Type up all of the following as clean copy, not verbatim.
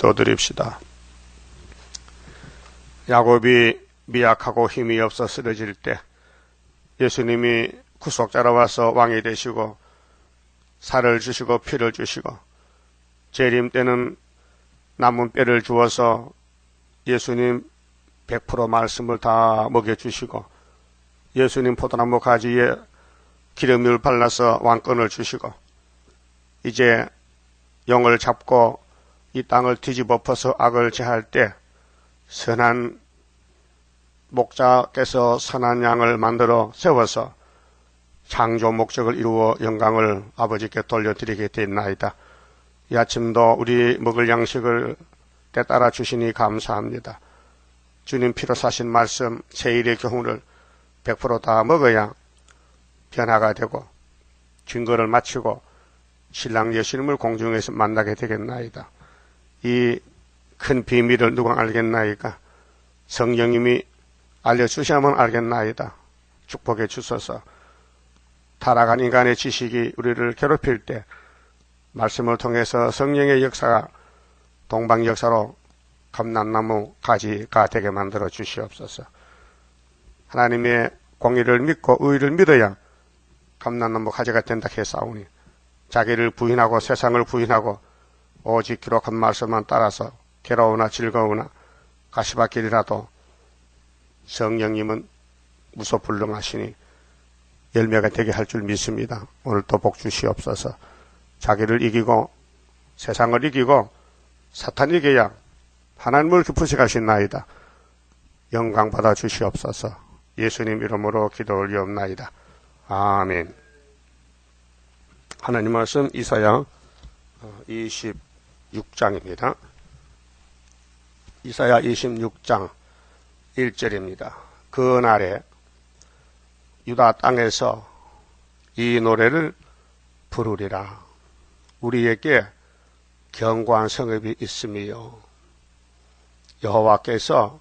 기도드립시다. 야곱이 미약하고 힘이 없어 쓰러질 때 예수님이 구속자로 와서 왕이 되시고 살을 주시고 피를 주시고 재림 때는 남은 뼈를 주어서 예수님 100% 말씀을 다 먹여주시고 예수님 포도나무 가지에 기름을 발라서 왕권을 주시고 이제 영을 잡고 이 땅을 뒤집어 엎어서 악을 제할 때 선한 목자께서 선한 양을 만들어 세워서 창조 목적을 이루어 영광을 아버지께 돌려드리게 됐나이다. 이 아침도 우리 먹을 양식을 때따라 주시니 감사합니다. 주님 피로 사신 말씀 세일의 교훈을 100% 다 먹어야 변화가 되고 증거를 마치고 신랑 예수님을 공중에서 만나게 되겠나이다. 이 큰 비밀을 누가 알겠나이까? 성령님이 알려주셔야만 알겠나이다. 축복해 주소서. 타락한 인간의 지식이 우리를 괴롭힐 때 말씀을 통해서 성령의 역사가 동방 역사로 감람나무 가지가 되게 만들어 주시옵소서. 하나님의 공의를 믿고 의를 믿어야 감람나무 가지가 된다 했사오니 자기를 부인하고 세상을 부인하고 오직 기록한 말씀만 따라서 괴로우나 즐거우나 가시밭길이라도 성령님은 무소불능하시니 열매가 되게 할 줄 믿습니다. 오늘도 복 주시옵소서. 자기를 이기고 세상을 이기고 사탄 이겨야 하나님을 기쁘시게 하신나이다. 영광 받아 주시옵소서. 예수님 이름으로 기도 올리옵나이다. 아멘. 하나님 말씀 이사야 26장입니다. 이사야 26장 1절입니다. 그 날에 유다 땅에서 이 노래를 부르리라. 우리에게 견고한 성읍이 있으며 여호와께서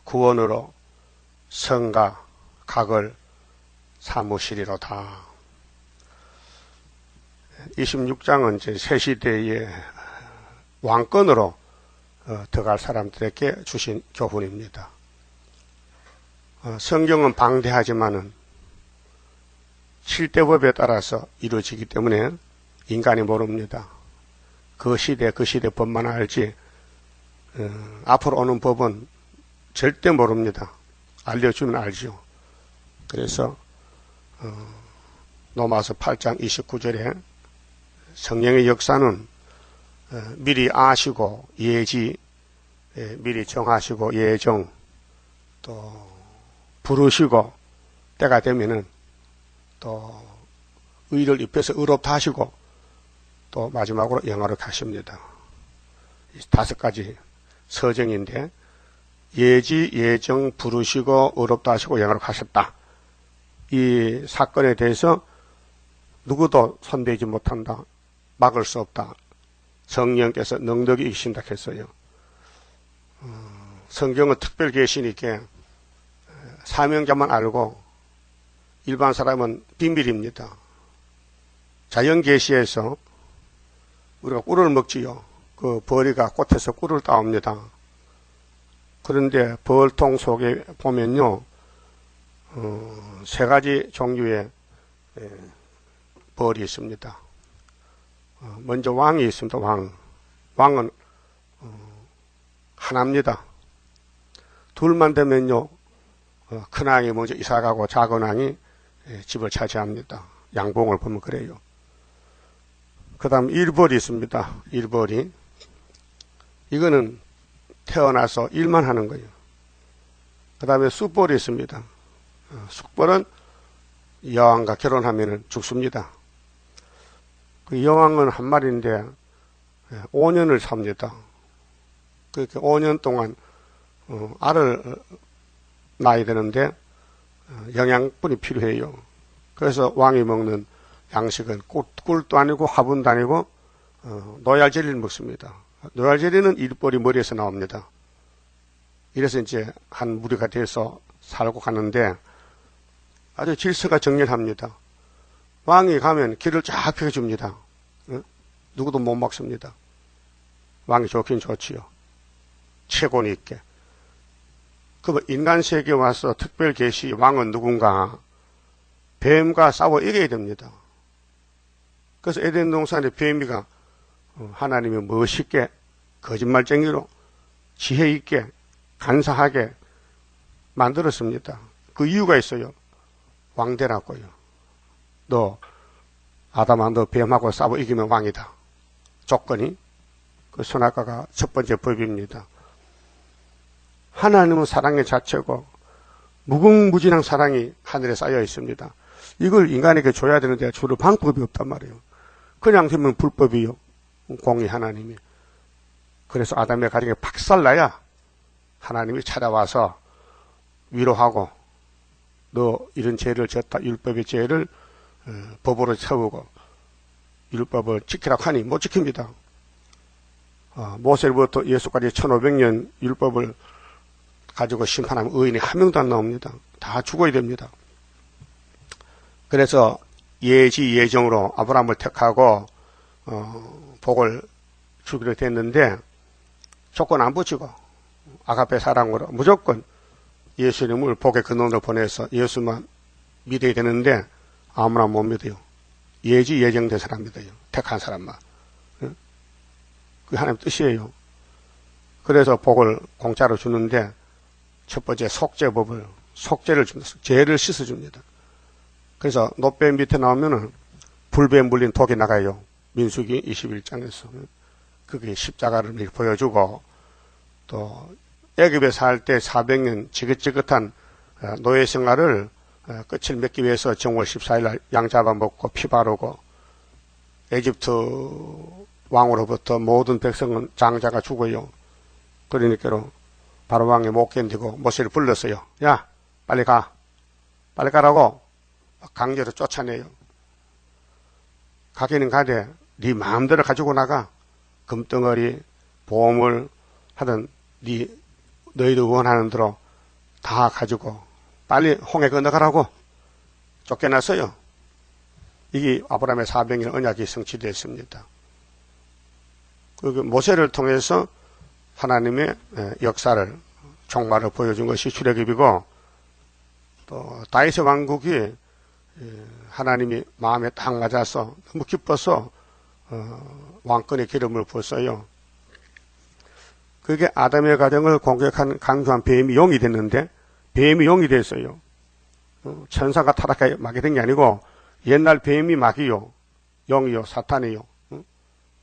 구원으로 성과 각을 삼으시리로다. 26장은 이제 새 시대의 왕권으로 들어갈 사람들에게 주신 교훈입니다. 성경은 방대하지만은 7대법에 따라서 이루어지기 때문에 인간이 모릅니다. 그 시대 법만 알지 앞으로 오는 법은 절대 모릅니다. 알려주면 알죠. 그래서 로마서 8장 29절에 성령의 역사는 미리 아시고 예지, 미리 정하시고 예정, 또 부르시고 때가 되면은 또 의를 입혀서 의롭다 하시고 또 마지막으로 영화롭게 하십니다. 5가지 서정인데 예지, 예정, 부르시고 의롭다 하시고 영화롭게 하셨다. 이 사건에 대해서 누구도 손대지 못한다. 막을 수 없다. 성령께서 넉넉히 이기신다 했어요. 성경은 특별 계시니까 사명자만 알고 일반 사람은 비밀입니다. 자연 계시에서 우리가 꿀을 먹지요. 그 벌이가 꽃에서 꿀을 따옵니다. 그런데 벌통 속에 보면요, 3가지 종류의 벌이 있습니다. 먼저 왕이 있습니다. 왕은 하나입니다. 둘만 되면요, 큰 왕이 먼저 이사가고 작은 왕이 집을 차지합니다. 양봉을 보면 그래요. 그 다음 일벌이 있습니다. 일벌이. 이거는 태어나서 일만 하는 거예요. 그 다음에 숫벌이 있습니다. 숫벌은 여왕과 결혼하면 죽습니다. 그 여왕은 한 마리인데 5년을 삽니다. 그렇게 5년 동안 알을 낳아야 되는데 영양분이 필요해요. 그래서 왕이 먹는 양식은 꿀도 아니고 화분도 아니고 노얄젤리를 먹습니다. 노얄젤리는 일벌이 머리에서 나옵니다. 이래서 이제 한 무리가 돼서 살고 가는데 아주 질서가 정렬합니다. 왕이 가면 길을 쫙 펴줍니다. 누구도 못 막습니다. 왕이 좋긴 좋지요. 체권이 있게. 그러면 인간 세계에 와서 특별 계시 왕은 누군가? 뱀과 싸워 이겨야 됩니다. 그래서 에덴 동산의 뱀이가 하나님이 멋있게 거짓말쟁이로 지혜 있게 간사하게 만들었습니다. 그 이유가 있어요. 왕되라고요. 너 아담아 너 뱀하고 싸워 이기면 왕이다. 조건이 그 선악과가 첫 번째 법입니다. 하나님은 사랑의 자체고 무궁무진한 사랑이 하늘에 쌓여 있습니다. 이걸 인간에게 줘야 되는데 줄 방법이 없단 말이에요. 그냥 되면 불법이요. 공의 하나님이. 그래서 아담의 가정에 박살나야 하나님이 찾아와서 위로하고 너 이런 죄를 졌다. 율법의 죄를 법으로 세우고 율법을 지키라고 하니 못 지킵니다. 모세로부터 예수까지 1500년 율법을 가지고 심판하면 의인이 한 명도 안 나옵니다. 다 죽어야 됩니다. 그래서 예지 예정으로 아브라함을 택하고 복을 주기로 됐는데 조건 안 붙이고 아가페 사랑으로 무조건 예수님을 복의 근원으로 보내서 예수만 믿어야 되는데 아무나 못 믿어요. 예지 예정된 사람 믿어요. 택한 사람만. 그게 하나님 뜻이에요. 그래서 복을 공짜로 주는데 첫 번째 속죄법을 속죄를 줍니다. 죄를 씻어줍니다. 그래서 노배 밑에 나오면은 불배에 물린 독이 나가요. 민수기 21장에서. 그게 십자가를 보여주고 또 애굽에 살 때 400년 지긋지긋한 노예 생활을 끝을 맺기 위해서 정월 14일 양 잡아먹고 피 바르고 에집트 왕으로부터 모든 백성은 장자가 죽어요. 그러니까 바로 왕이 못 견디고 모세를 불렀어요. 야 빨리 가. 빨리 가라고 강제로 쫓아내요. 가기는 가되 네 마음대로 가지고 나가. 금덩어리 보험을 하든 너희도 원하는 대로 다 가지고 빨리 홍해 건너가라고 쫓겨났어요. 이게 아브라함의 400년 언약이 성취되었습니다. 그 모세를 통해서 하나님의 역사를 종말을 보여준 것이 출애굽이고 또 다윗의 왕국이 하나님이 마음에 딱 맞아서 너무 기뻐서 왕권의 기름을 부었어요. 그게 아담의 가정을 공격한 강조한 뱀이 용이 됐는데 뱀이 용이 됐어요. 천사가 타락하게 된 게 아니고 옛날 뱀이 마귀요. 용이요. 사탄이요.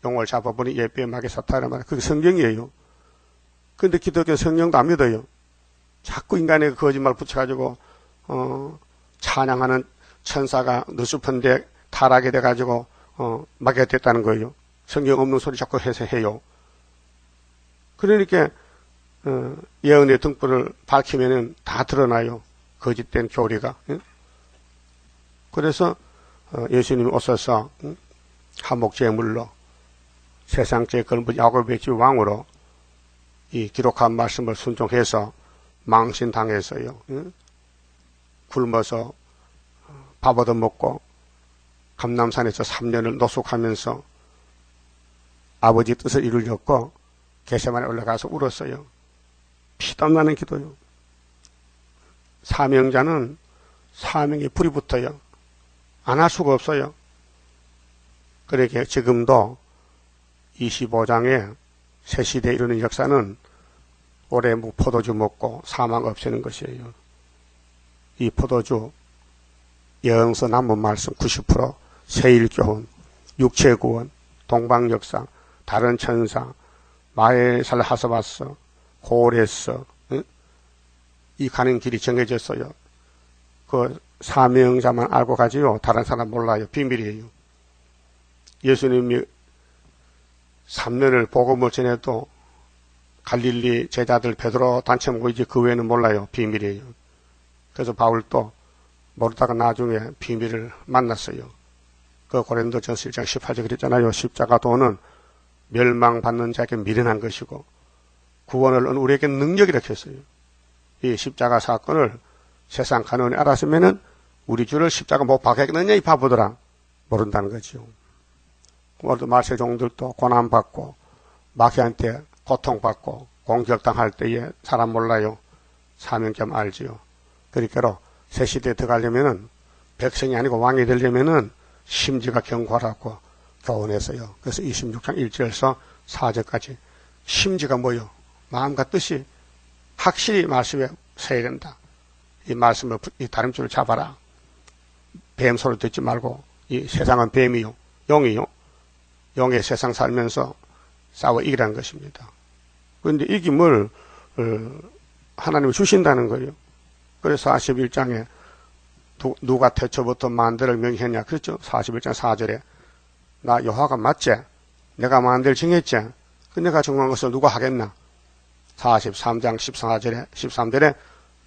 용을 잡아보니 뱀 마귀 사탄이란 말이에요. 그게 성경이에요. 근데 기독교 성경도 안 믿어요. 자꾸 인간에게 거짓말 붙여가지고 찬양하는 천사가 느수펀데 타락이 돼가지고 마귀가 됐다는 거예요. 성경 없는 소리 자꾸 해서 해요. 그러니까 예언의 등불을 밝히면은 다 드러나요. 거짓된 교리가. 그래서 예수님이 오셔서 한목제물로 세상죄 걸은 야곱의 집 왕으로 이 기록한 말씀을 순종해서 망신당해서요. 굶어서 밥 얻어먹고 감남산에서 3년을 노숙하면서 아버지 뜻을 이루려고 겟세마네 올라가서 울었어요. 피땀 나는 기도요. 사명자는 사명에 불이 붙어요. 안 할 수가 없어요. 그러니까 지금도 25장에 새 시대에 이르는 역사는 올해 포도주 먹고 사망 없애는 것이에요. 이 포도주 영서 남은 말씀 90%, 세일교훈, 육체구원, 동방역사, 다른 천사, 마에살 하서바서, 고레서, 이 가는 길이 정해졌어요. 그 사명자만 알고 가지요. 다른 사람 몰라요. 비밀이에요. 예수님이 3년을 복음을 전해도 갈릴리 제자들 베드로 단체 모이지 그 외에는 몰라요. 비밀이에요. 그래서 바울도 모르다가 나중에 비밀을 만났어요. 그 고린도전서 1장 18절 그랬잖아요. 십자가 도는 멸망받는 자에게 미련한 것이고 구원을 얻는 우리에게 능력이라고 했어요. 이 십자가 사건을 세상 간원이 알았으면은 우리 주를 십자가 못 박겠느냐 이 바보들아 모른다는 거죠. 오늘도 말세 종들도 고난받고 마귀한테 고통받고 공격당할 때에 사람 몰라요. 사명점 알지요. 그러니까 새 시대에 들어가려면은 백성이 아니고 왕이 되려면은 심지가 견고하라고 교훈했어요. 그래서 26장 1절에서 4절까지 심지가 뭐요? 마음과 뜻이 확실히 말씀에 서야 된다. 이 말씀을 이 다림줄을 잡아라. 뱀 소리 듣지 말고 이 세상은 뱀이요, 용이요. 용의 세상 살면서 싸워 이기라는 것입니다. 그런데 이김을 하나님이 주신다는 거예요. 그래서 41장에 누가 태초부터 만들을 명했냐 그렇죠? 41장 4절에 나 여호와가 맞지? 내가 만들 정했지? 그 내가 정한 것을 누가 하겠나? 43장 13절에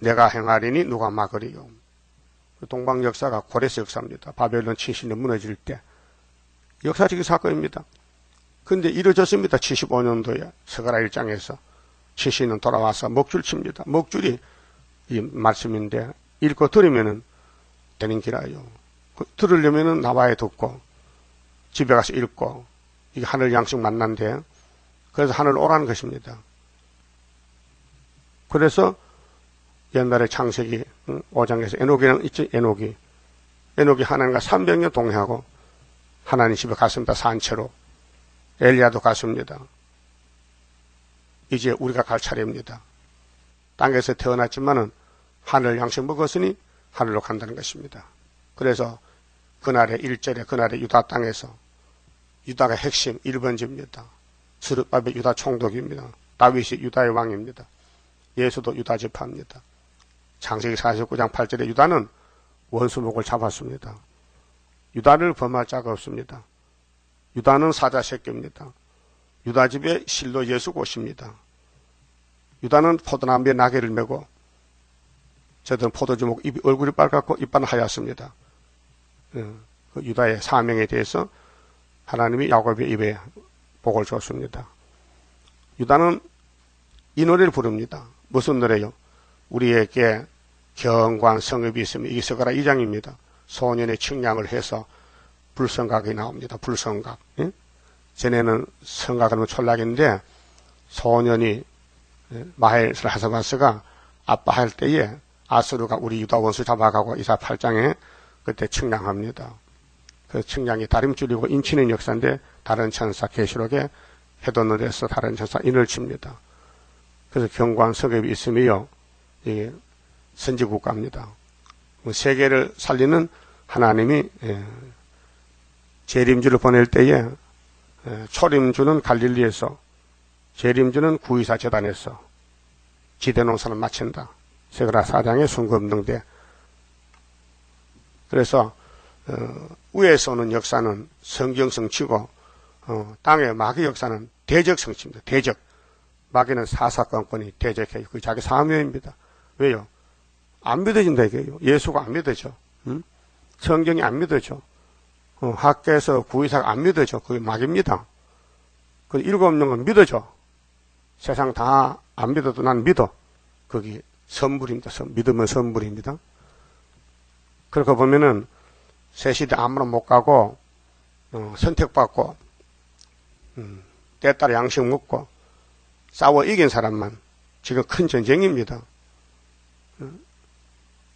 내가 행하리니 누가 막으리요. 동방 역사가 고레스 역사입니다. 바벨론 70년 무너질 때 역사적인 사건입니다. 근데 이루어졌습니다. 75년도에 스가랴 1장에서 70년 돌아와서 목줄 칩니다. 목줄이 이 말씀인데 읽고 들으면은 되는 기라요. 들으려면은 나와야 듣고 집에 가서 읽고 이게 하늘 양식 만난데 그래서 하늘 오라는 것입니다. 그래서 옛날에 창세기 5장에서 에녹이랑 있지, 에녹이 하나님과 300년 동행하고 하나님 집에 갔습니다. 산채로. 엘리야도 갔습니다. 이제 우리가 갈 차례입니다. 땅에서 태어났지만은 하늘 양식 먹었으니 하늘로 간다는 것입니다. 그래서 그날의 1절에 그날의 유다 땅에서 유다가 핵심 1번지입니다. 스룹바벨 유다 총독입니다. 다윗이 유다의 왕입니다. 예수도 유다 지파입니다. 창세기 49장 8절에 유다는 원수목을 잡았습니다. 유다를 범할 자가 없습니다. 유다는 사자 새끼입니다. 유다 집에 실로 예수 고십니다. 유다는 포도나무에 나귀를 메고 저들은 포도주먹 얼굴이 빨갛고 이빨은 하얗습니다. 그 유다의 사명에 대해서 하나님이 야곱의 입에 복을 줬습니다. 유다는 이 노래를 부릅니다. 무슨 노래요? 우리에게 경관 성읍이 있으면 이게 스가랴 2장입니다. 소년의 측량을 해서 불성각이 나옵니다. 불성각. 예? 전에는 성각하면 촌락인데 소년이 마헬 하사바스가 아빠할 때에 아수르가 우리 유다 원수 잡아가고 이사 8장에 그때 측량합니다. 그 측량이 다림줄이고 인치는 역사인데 다른 천사 계시록에 해돋는 데서 다른 천사 인을 칩니다. 그래서 경관 성읍이 있으며 이게 선지국가입니다. 세계를 살리는 하나님이 재림주를 보낼 때에 초림주는 갈릴리에서 재림주는 구이사 재단에서 지대농사를 마친다. 스가랴 4장의 순금등대. 그래서 위에서 오는 역사는 성경성치고 땅의 마귀 역사는 대적성치입니다. 대적. 마귀는 사사건건이 대적해요. 그게 자기 사명입니다. 왜요? 안 믿어진다 이게요. 예수가 안 믿어져. 응? 성경이 안 믿어져. 학교에서 구의사가 안 믿어져. 그게 마귀입니다. 그 7명은 믿어져. 세상 다 안 믿어도 난 믿어. 그게 선불입니다. 믿으면 선불입니다. 그러고 보면은 새시대 아무나 못 가고 선택받고 때 따라 양식 먹고 싸워 이긴 사람만 지금 큰 전쟁입니다.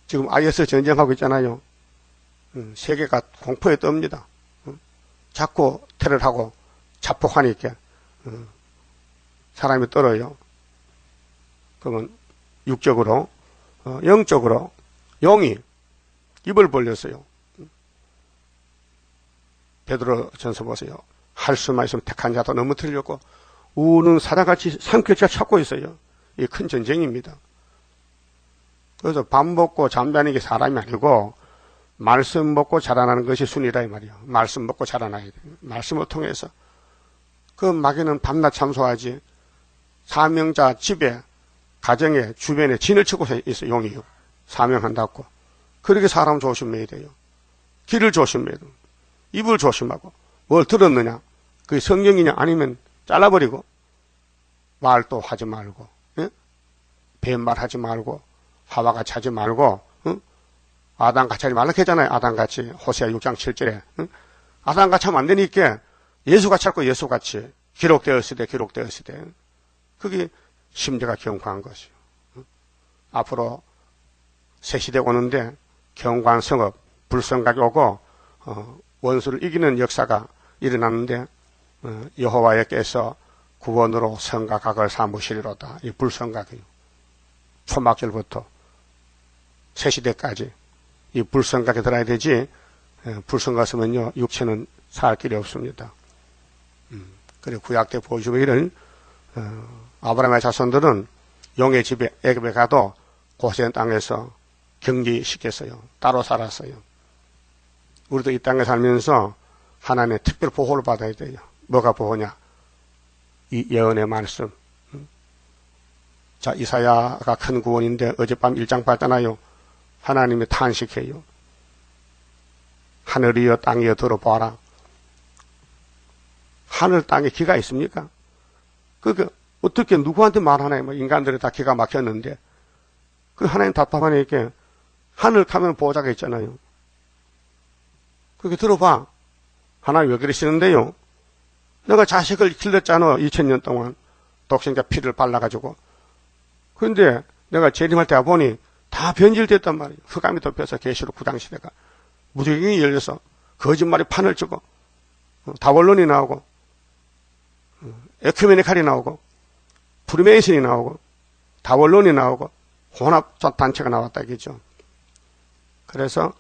지금 IS 전쟁하고 있잖아요. 세계가 공포에 떱니다. 자꾸 테러를 하고 자폭하니까 사람이 떨어요. 그러면 육적으로 영적으로 용이 입을 벌렸어요. 베드로 전서 보세요. 할 수만 있으면 택한 자도 너무 틀렸고 우는 사자같이 삼킬자 찾고 있어요. 이게 큰 전쟁입니다. 그래서 밥 먹고 잠자는 게 사람이 아니고 말씀 먹고 자라나는 것이 순이다 이 말이에요. 말씀 먹고 자라나야 돼요. 말씀을 통해서. 그 마귀는 밤낮 참소하지. 사명자 집에 가정에 주변에 진을 치고 있어요. 용이요. 사명한다고. 그렇게 사람 조심해야 돼요. 길을 조심해야 돼요. 입을 조심하고. 뭘 들었느냐? 그게 성경이냐 아니면 잘라버리고 말도 하지 말고 예? 뱀말하지 말고 하와같이 하지 말고 아담같이 하지 말라 했잖아요. 아담같이 호세아 6장 7절에 아담같이 하면 안 되니까 예수같이 하고 예수같이 기록되었으되. 그게 심지가 경고한 것이요. 앞으로 새 시대 오는데 경고한 성업, 불성각이 오고 원수를 이기는 역사가 일어났는데 여호와께서 구원으로 성과 각을 삼으시리로다. 이 불성각이요. 초막절부터 새 시대까지 이 불성각에 들어야 되지. 불성각 쓰면요 육체는 살 길이 없습니다. 그리고 구약 때 보여주면 이런 아브라함의 자손들은 용의 집에 애굽에 가도 고센 땅에서 경기시켰어요. 따로 살았어요. 우리도 이 땅에 살면서 하나님의 특별 보호를 받아야 돼요. 뭐가 보호냐? 이 예언의 말씀. 자, 이사야가 큰 구원인데 어젯밤 1장 봤잖아요. 하나님이 탄식해요. 하늘이여 땅이여 들어봐라. 하늘 땅에 기가 있습니까? 그러니까 어떻게 누구한테 말하나요? 뭐 인간들이 다 기가 막혔는데 그 하나님 답답하니까 하늘 가면 보호자가 있잖아요. 그렇게 들어봐. 하나님 왜 그러시는데요? 내가 자식을 길렀잖아. 2000년 동안 독생자 피를 발라가지고. 그런데 내가 재림할 때 보니 다 변질됐단 말이에요. 흑암이 덮여서 계시록 9장 시대가 무지경이 열려서 거짓말이 판을 치고 다원론이 나오고 에큐메니칼이 나오고 프리메이슨이 나오고 다원론이 나오고 혼합단체가 나왔다 이겠죠. 그래서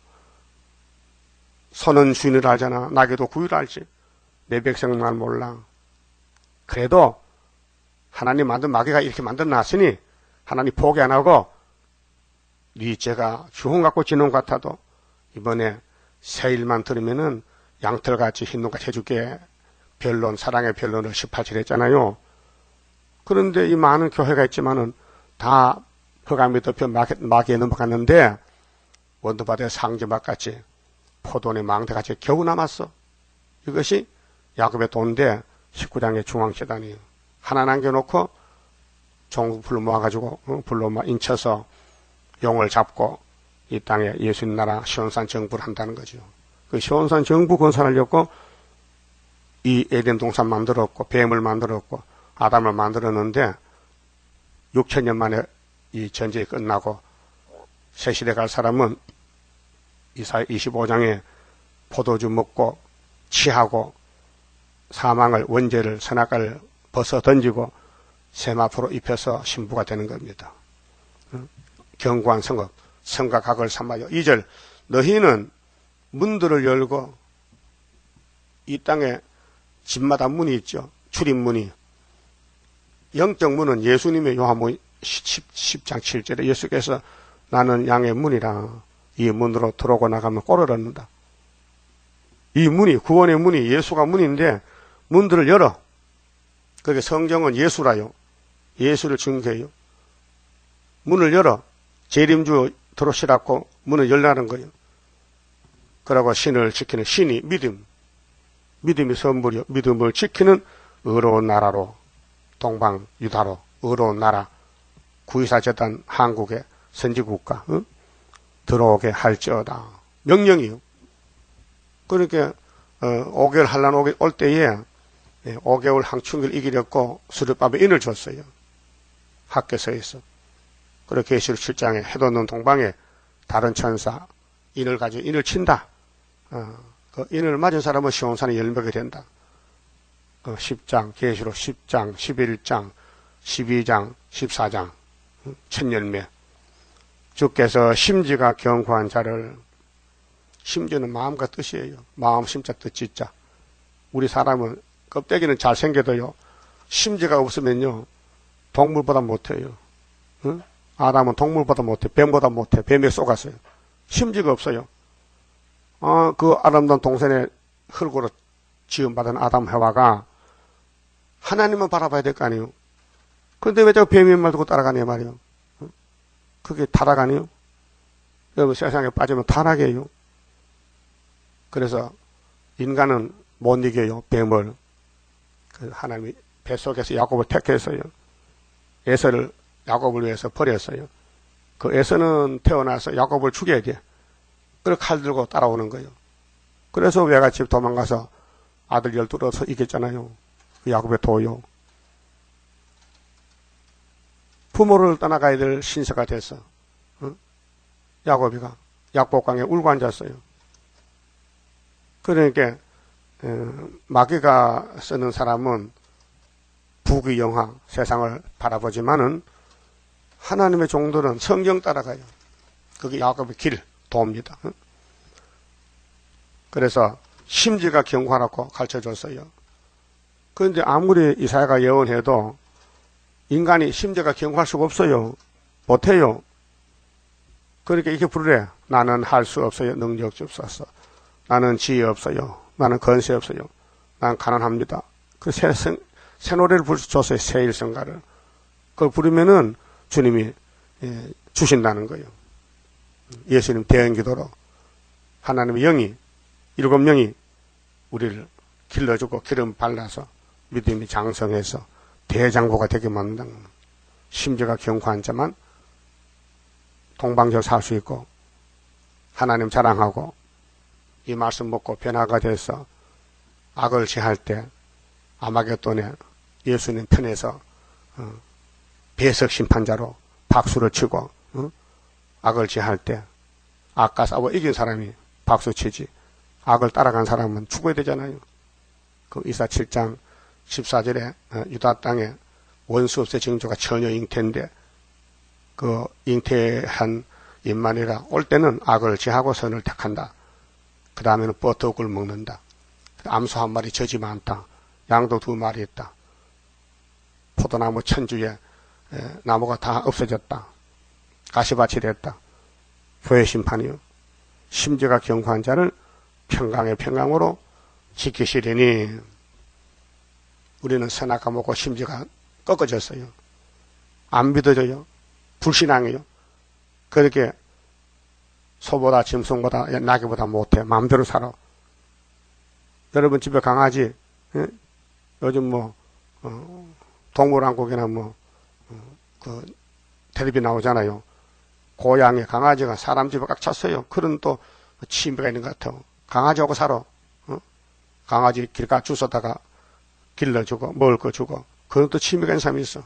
소는 주인을 알잖아. 나귀도 구유를 알지. 내 백성만 몰라. 그래도 하나님 만든 마귀가 이렇게 만들어놨으니 하나님 포기 안 하고 네 죄가 주홍 같고 진홍 같아도 이번에 새 일만 들으면은 양털같이 흰눈같이 해줄게. 변론, 사랑의 변론을 18절 했잖아요. 그런데 이 많은 교회가 있지만은 다 흑암이 덮여 마귀에 넘어갔는데 원두밭의 상지막같이 포도원의 망대같이 겨우 남았어. 이것이 야곱의 돈인데 19장의 중앙재단이에요. 하나 남겨놓고 종국 불러 모아가지고 불러 인쳐서 용을 잡고 이 땅에 예수님 나라 시온산 정부를 한다는 거죠. 그 시온산 정부 건설하려고 이 에덴 동산 만들었고 뱀을 만들었고 아담을 만들었는데 6000년 만에 이 전쟁이 끝나고 새 시대 갈 사람은 이사야 25장에 포도주 먹고 취하고 사망을 원죄를 선악과를 벗어 던지고 세마포로 입혀서 신부가 되는 겁니다. 견고한 성읍 성과 각을 삼아요. 2절 너희는 문들을 열고 이 땅에 집마다 문이 있죠. 출입문이. 영적 문은 예수님의 요한복음 10장 7절에 예수께서 나는 양의 문이라 이 문으로 들어오고 나가면 꼴을 얻는다. 이 문이 구원의 문이 예수가 문인데 문들을 열어. 그게 성경은 예수라요. 예수를 증거해요. 문을 열어. 재림주 들어오시라고 문을 열라는 거예요. 그러고 신을 지키는 신이 믿음. 믿음이 선물이요. 믿음을 지키는 의로운 나라로 동방 유다로 의로운 나라 구이사 재단 한국의 선지국가 들어오게 할지어다. 명령이요. 그러니까 5개월 한란 올 때에 5개월 항충기를 이기려고 수렵밥에 인을 줬어요. 학교서에서. 그리고 계시록 7장에 해도 없는 동방에 다른 천사 인을 가지고 인을 친다. 그 인을 맞은 사람은 시온산에 열매가 된다. 10장, 계시록 10장, 11장, 12장, 14장, 천열매. 주께서 심지가 견고한 자를, 심지는 마음과 뜻이에요. 마음, 심자, 뜻, 지자. 우리 사람은 껍데기는 잘생겨도요, 심지가 없으면요, 동물보다 못해요. 응? 아담은 동물보다 못해. 뱀보다 못해. 뱀에 쏘갔어요. 심지가 없어요. 그 아름다운 동산의 흙으로 지음받은 아담 해와가 하나님만 바라봐야 될 거 아니에요. 그런데 왜 자꾸 뱀이 말 듣고 따라가냐 말이에요. 그게 타락아니에요? 여러분 세상에 빠지면 타락이에요. 그래서 인간은 못 이겨요. 뱀을. 하나님이 뱃속에서 야곱을 택했어요. 에서를 야곱을 위해서 버렸어요. 그 에서는 태어나서 야곱을 죽여야 돼. 그래서 칼 들고 따라오는 거예요. 그래서 외갓집 도망가서 아들 12를 얻어서 이겼잖아요. 그 야곱의 도요. 부모를 떠나가야 될 신세가 됐어. 야곱이가 약복강에 울고 앉았어요. 그러니까 마귀가 쓰는 사람은 부귀영화 세상을 바라보지만은 하나님의 종들은 성경 따라가요. 그게 야곱의 길, 도입니다. 그래서 심지가 경화라고 가르쳐줬어요. 그런데 아무리 이사야가 예언해도 인간이 심지가 경화할 수가 없어요. 못해요. 그러니까 이렇게 부르래. 나는 할 수 없어요. 능력이 없어서. 나는 지혜 없어요. 나는 건세 없어요. 나는 가난합니다. 그 새 노래를 줬어요. 새 일성가를. 그걸 부르면은 주님이 주신다는 거예요. 예수님 대언기도로 하나님의 영이 7명이 우리를 길러주고 기름 발라서 믿음이 장성해서 대장부가 되게 만든다는 거예요. 심지가 경화한 자만 동방적 살 수 있고 하나님 자랑하고 이 말씀 먹고 변화가 돼서 악을 제할 때 아마겟돈에 예수님 편에서 배석 심판자로 박수를 치고 악을 제할 때 악과 싸워 이긴 사람이 박수 치지 악을 따라간 사람은 죽어야 되잖아요. 그 이사 7장 14절에 유다 땅에 원수 없의 징조가 전혀 잉태인데 그 잉태한 인만이라 올 때는 악을 제하고 선을 택한다. 그 다음에는 뻐떡을 먹는다. 암소 한 마리 젖이 많다. 양도 2마리 있다. 포도나무 천주에 나무가 다 없어졌다. 가시밭이 됐다. 부의 심판이요. 심지가 경고한 자를 평강의 평강으로 지키시리니 우리는 선악과 먹고 심지가 꺾어졌어요. 안 믿어져요. 불신앙이요. 그렇게 소보다 짐승보다 나귀보다 못해. 마음대로 살아. 여러분 집에 강아지 요즘 동물왕국이나 그 텔레비 나오잖아요. 고양이 강아지가 사람 집에 꽉 찼어요. 그런 또 취미가 있는 것 같아요. 강아지하고 살아. 강아지 길가 주워다가 길러주고 먹을 거 주고 그런 또 취미가 있는 사람이 있어.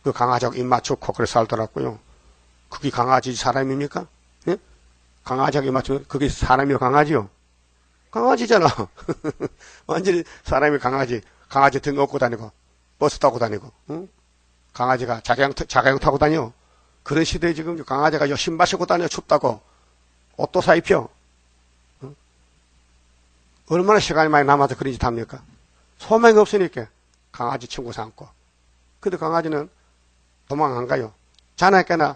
그 강아지하고 입맛 좋고 그래 살더라고요. 그게 강아지 사람입니까? 예? 강아지하고 입맛 좋고 그게 사람이요 강아지요? 강아지잖아. 완전히 사람이 강아지 등 업고 다니고 버스 타고 다니고 강아지가 자가용 타고 다녀. 그런 시대에 지금 강아지가 신발 신고 다녀 춥다고 옷도 사 입혀. 얼마나 시간이 많이 남아서 그런 짓 합니까? 소망이 없으니까 강아지 친구 삼고. 근데 강아지는 도망 안 가요. 자나깨나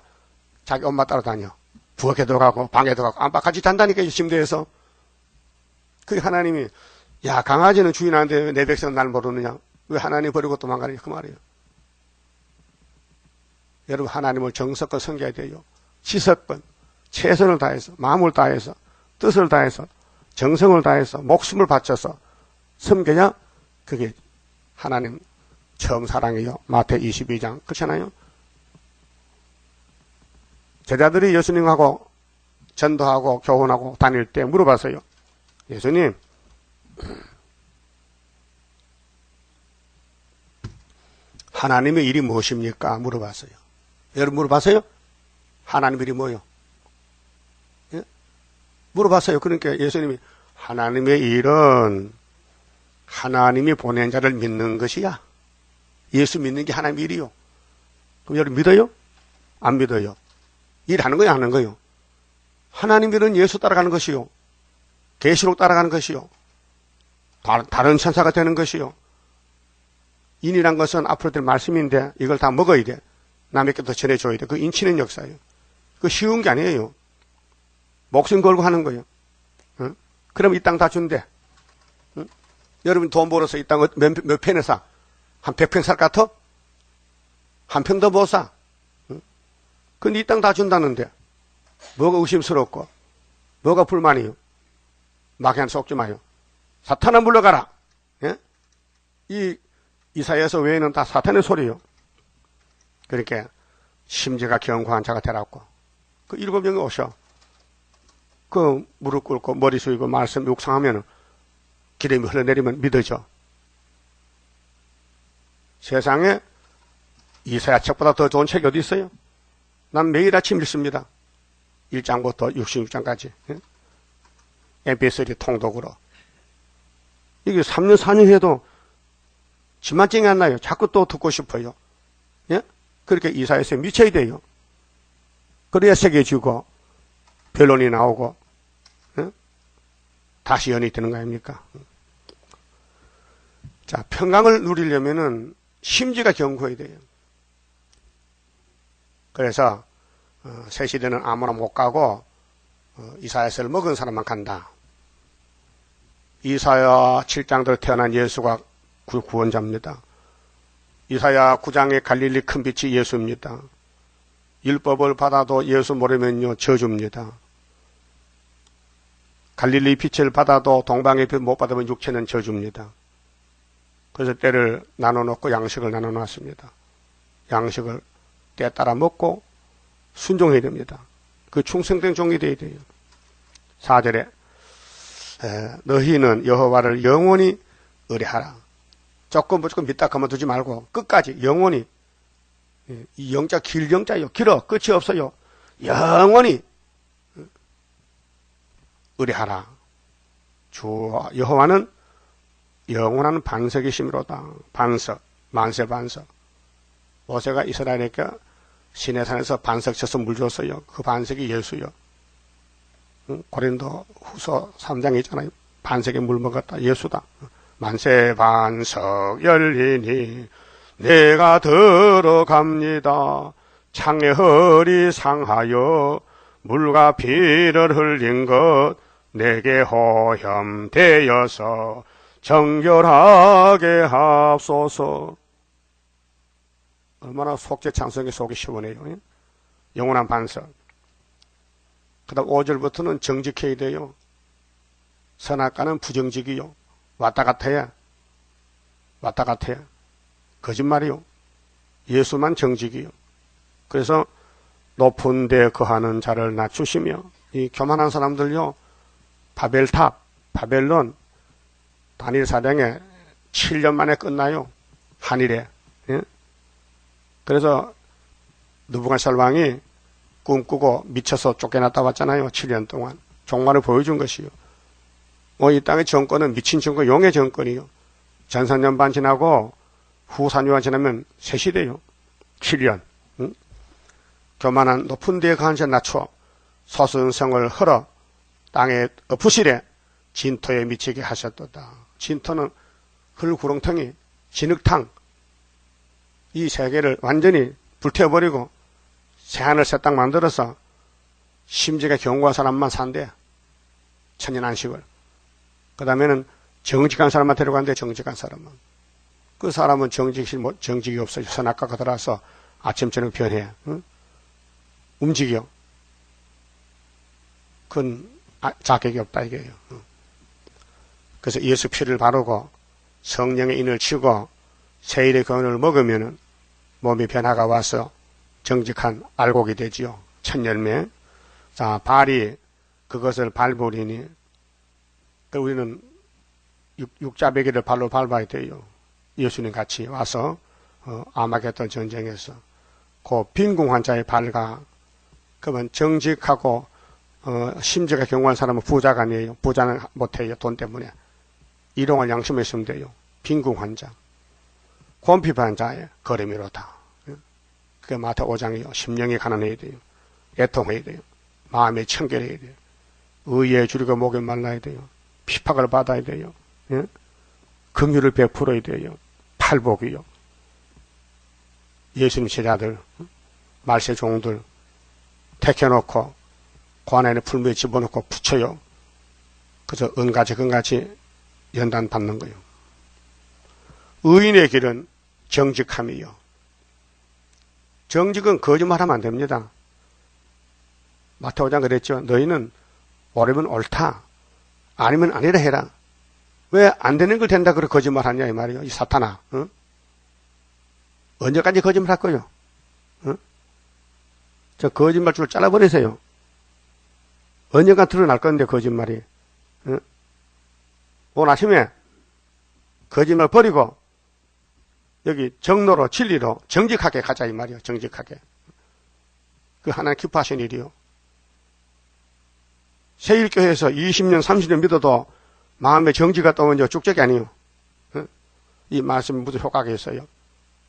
자기 엄마 따라다녀. 부엌에도 가고 방에도 가고 안팎같이 잔다니까 침대에서. 그게 하나님이 야 강아지는 주인한테 왜 내 백성은 날 모르느냐. 왜 하나님 버리고 도망가느냐 그 말이에요. 여러분 하나님을 정석껏 섬겨야 돼요. 지석껏 최선을 다해서 마음을 다해서 뜻을 다해서 정성을 다해서 목숨을 바쳐서 섬겨야 그게 하나님 처음 사랑이요. 마태 22장 그렇잖아요. 제자들이 예수님하고 전도하고 교훈하고 다닐 때 물어봤어요. 예수님 하나님의 일이 무엇입니까? 물어봤어요. 여러분 물어봤어요? 하나님의 일이 뭐요? 예? 물어봤어요. 그러니까 예수님이 하나님의 일은 하나님이 보낸 자를 믿는 것이야. 예수 믿는 게 하나님의 일이요. 그럼 여러분 믿어요? 안 믿어요? 일하는 거야, 하는 거요? 하나님 일은 예수 따라가는 것이요. 계시록 따라가는 것이요. 다른 천사가 되는 것이요. 인이란 것은 앞으로 될 말씀인데 이걸 다 먹어야 돼. 남에게도 전해줘야 돼. 그 인치는 역사예요. 그 쉬운 게 아니에요. 목숨 걸고 하는 거예요. 응? 그럼 이 땅 다 준대. 응? 여러분 돈 벌어서 이 땅 몇 평에 사? 한 100평 살 것 같아? 한 평 더 못 사. 응? 근데 이 땅 다 준다는데 뭐가 의심스럽고 뭐가 불만이요? 마귀한테 속지 마요. 사탄아 물러가라. 예? 이 이사야서 외에는 다 사탄의 소리요. 그러니까 심지가 견고한 자가 되라고. 그 7명이 오셔. 그 무릎 꿇고 머리 숙이고 말씀 묵상하면 기름이 흘러내리면 믿어져. 세상에 이사야 책보다 더 좋은 책이 어디 있어요? 난 매일 아침 읽습니다. 1장부터 66장까지. MP3 통독으로. 이게 3년, 4년 해도 지만증이 안 나요. 자꾸 또 듣고 싶어요. 예? 그렇게 이사야서에 미쳐야 돼요. 그래야 새겨지고, 변론이 나오고, 예? 다시 연이 되는 거 아닙니까? 자, 평강을 누리려면은 심지가 견고해야 돼요. 그래서 새 시대는 아무나 못 가고 이사야서를 먹은 사람만 간다. 이사야 7장대로 태어난 예수가 구원자입니다. 이사야 9장의 갈릴리 큰 빛이 예수입니다. 율법을 받아도 예수 모르면요 저주입니다. 갈릴리 빛을 받아도 동방의 빛 못 받으면 육체는 저주입니다. 그래서 때를 나눠놓고 양식을 나눠놨습니다. 양식을 때 따라 먹고 순종해야 됩니다. 그 충성된 종이 되어야 돼요. 4절에 너희는 여호와를 영원히 의뢰하라. 조금 믿다 그만두지 말고 끝까지 영원히, 이 영자 길영자요. 길어 끝이 없어요. 영원히 의뢰하라. 주 여호와는 영원한 반석이심이로다. 반석, 만세 반석. 모세가 이스라엘에게 시내산에서 반석 쳐서 물 줬어요. 그 반석이 예수요. 고린도 후서 3장에 있잖아요. 반석에 물 먹었다. 예수다. 만세 반석 열리니 내가 들어갑니다. 창의 허리 상하여 물과 피를 흘린 것 내게 호염되어서 정결하게 하소서. 얼마나 속죄 찬송이 속이 시원해요. 영원한 반석. 그 다음 5절부터는 정직해야 돼요. 선악과는 부정직이요. 왔다 갔아야. 왔다 갔아야. 거짓말이요. 예수만 정직이요. 그래서 높은 데 거하는 자를 낮추시며, 이 교만한 사람들요, 바벨탑, 바벨론, 다니엘 사령에 7년 만에 끝나요. 한일에. 예? 그래서 느부갓네살 왕이 꿈꾸고 미쳐서 쫓겨났다 왔잖아요. 7년 동안. 종말을 보여준 것이요. 이 땅의 정권은 미친 정권, 용의 정권이요. 전산년 반 지나고 후 4년만 지나면 새 시대요. 7년. 응? 교만한 높은 데에 가한 자 낮춰 소순성을 헐어 땅에 엎으시래 진토에 미치게 하셨도다. 진토는 흙구렁텅이, 진흙탕, 이 세계를 완전히 불태워버리고 새하늘 새 땅 만들어서 심지가 견고한 사람만 산대. 천년안식을. 그 다음에는 정직한 사람만 데려간대. 정직한 사람만. 그 사람은 정직이 없어요. 선악과가 들어와서 아침 저녁 변해. 응? 움직여. 그건 자격이 없다 이게요. 그래서 예수 피를 바르고 성령의 인을 치고 세일의 교훈을 먹으면 몸의 변화가 와서 정직한 알곡이 되지요. 첫 열매. 자, 발이 그것을 밟으리니, 우리는 육자배기를 발로 밟아야 돼요. 예수님 같이 와서 아마겟돈 전쟁에서 그 빈궁 환자의 발가, 그러면 정직하고 심지가 견고한 사람은 부자가 아니에요. 부자는 못해요. 돈 때문에. 일용할 양심이 있으면 돼요. 빈궁 환자. 곤핍한 자의 걸음이로다. 그게 마태 5장이요. 심령이 가난해야 돼요. 애통해야 돼요. 마음이 청결해야 돼요. 의에 줄이고 목에 말라야 돼요. 핍박을 받아야 돼요. 예? 긍휼을 베풀어야 돼요. 팔복이요. 예수님 제자들, 말세 종들 택해놓고 관 안에 풀무에 집어넣고 붙여요. 그래서 은같이 금같이 연단 받는 거예요. 의인의 길은 정직함이요. 정직은 거짓말하면 안 됩니다. 마태 5장 그랬죠. 너희는 옳으면 옳다. 아니면 아니라 해라. 왜 안 되는 걸 된다 그렇게 거짓말하냐 이 말이에요. 이 사탄아. 응? 언제까지 거짓말할 거요? 응? 저 거짓말줄 잘라버리세요. 언젠가 드러날 건데 거짓말이. 응? 오늘 아침에 거짓말 버리고 여기 정로로 진리로 정직하게 가자 이 말이요. 정직하게. 그 하나님 기뻐하신 일이요. 세일교회에서 20년 30년 믿어도 마음에 정지가 떠오면 쭉적이 아니요. 이 말씀이 무슨 효과가 있어요.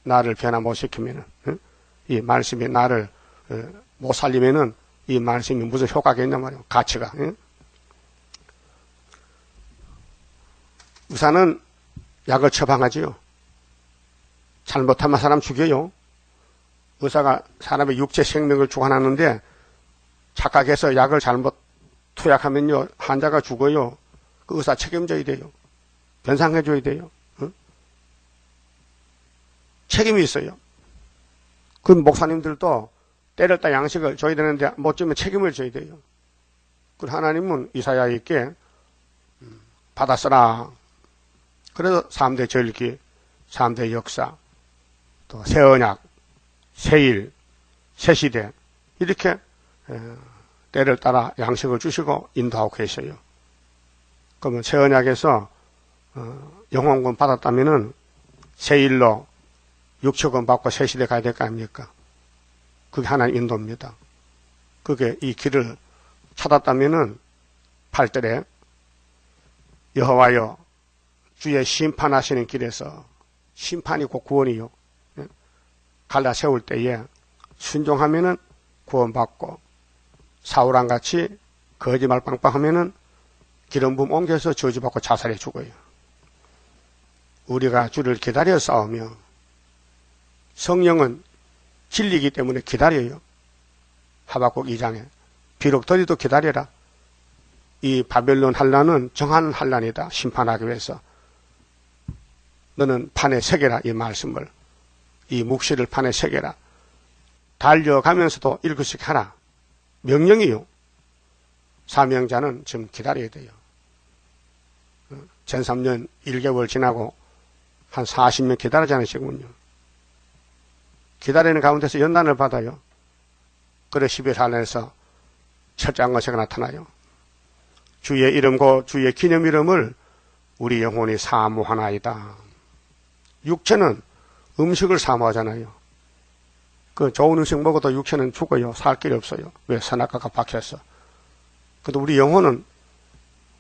나를 변화 못 시키면은, 이 말씀이 나를 못 살리면은 이 말씀이 무슨 효과가 있냔 말이에요. 가치가. 의사는 약을 처방하지요. 잘못하면 사람 죽여요. 의사가 사람의 육체 생명을 주관하는데 착각해서 약을 잘못 투약하면요, 환자가 죽어요. 그 의사 책임져야 돼요. 변상해줘야 돼요. 책임이 있어요. 그 목사님들도 때렸다 양식을 줘야 되는데 못 주면 책임을 져야 돼요. 그 하나님은 이사야에게 받아 써라. 그래서 3대 절기, 3대 역사, 또 새언약, 새일, 새시대 이렇게 때를 따라 양식을 주시고 인도하고 계셔요. 그러면 새언약에서 영혼권 받았다면은 새일로 6천원 받고 새시대 가야 될 거 아닙니까? 그게 하나님 인도입니다. 그게 이 길을 찾았다면은 8절에 여호와여 주의 심판하시는 길에서 심판이 곧 구원이요. 갈라 세울 때에 순종하면은 구원받고 사울왕 같이 거짓말 빵빵하면은 기름 부음 옮겨서 저주받고 자살해 죽어요. 우리가 주를 기다려 싸우며 성령은 진리이기 때문에 기다려요. 하박국 2장에 비록 너희도 기다려라. 이 바벨론 환란은 정한 환란이다. 심판하기 위해서. 너는 판에 새겨라. 이 말씀을. 이 묵시를 판에 새겨라. 달려가면서도 읽을씩 하라. 명령이요. 사명자는 지금 기다려야 돼요. 전 3년 1개월 지나고 한 40년 기다리지 않으시군요. 기다리는 가운데서 연단을 받아요. 그래 11살에서 첫째 안거세가 나타나요. 주의 이름과 주의 기념 이름을 우리 영혼이 사모하나이다. 육체는 음식을 사모하잖아요. 그 좋은 음식 먹어도 육체는 죽어요. 살 길이 없어요. 왜? 선악과가 박혀서. 그래도 우리 영혼은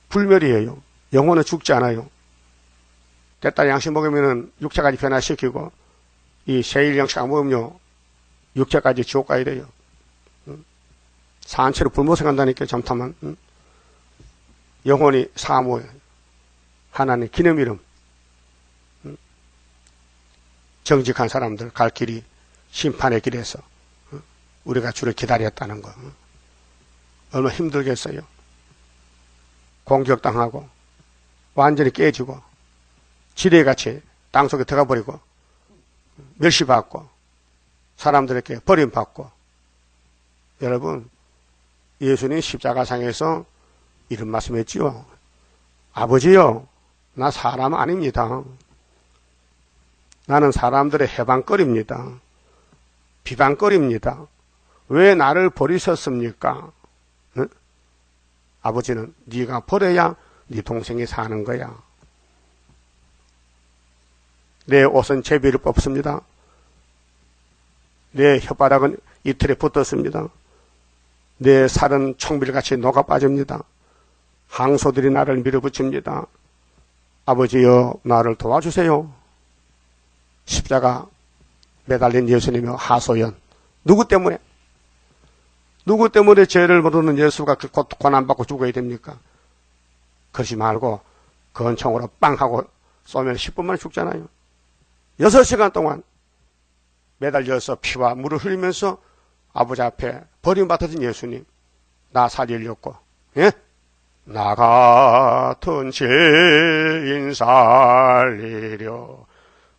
불멸이에요. 영혼은 죽지 않아요. 때따라 양식 먹으면 육체까지 변화시키고 이 세일 양식 안 먹으면 육체까지 지옥 가야 돼요. 산채로 불못에 간다니까 잠깐만. 영혼이 사모해. 하나님 기념 이름. 정직한 사람들 갈 길이 심판의 길에서 우리가 주를 기다렸다는 거. 얼마나 힘들겠어요. 공격당하고 완전히 깨지고 지뢰같이 땅속에 들어가 버리고 멸시받고 사람들에게 버림받고. 여러분, 예수님 십자가상에서 이런 말씀했지요. 아버지요, 나 사람 아닙니다. 나는 사람들의 해방거리입니다. 비방거리입니다. 왜 나를 버리셨습니까? 응? 아버지는 네가 버려야 네 동생이 사는 거야. 내 옷은 제비를 뽑습니다. 내 혓바닥은 이틀에 붙었습니다. 내 살은 총빌같이 녹아 빠집니다. 항소들이 나를 밀어붙입니다. 아버지여, 나를 도와주세요. 십자가 매달린 예수님의 하소연. 누구 때문에? 누구 때문에 죄를 모르는 예수가 그 고난받고 죽어야 됩니까? 그러지 말고 건총으로 빵 하고 쏘면 10분 만에 죽잖아요. 6시간 동안 매달려서 피와 물을 흘리면서 아버지 앞에 버림받으신 예수님, 나 살리려고, 예? 나 같은 죄인 살리려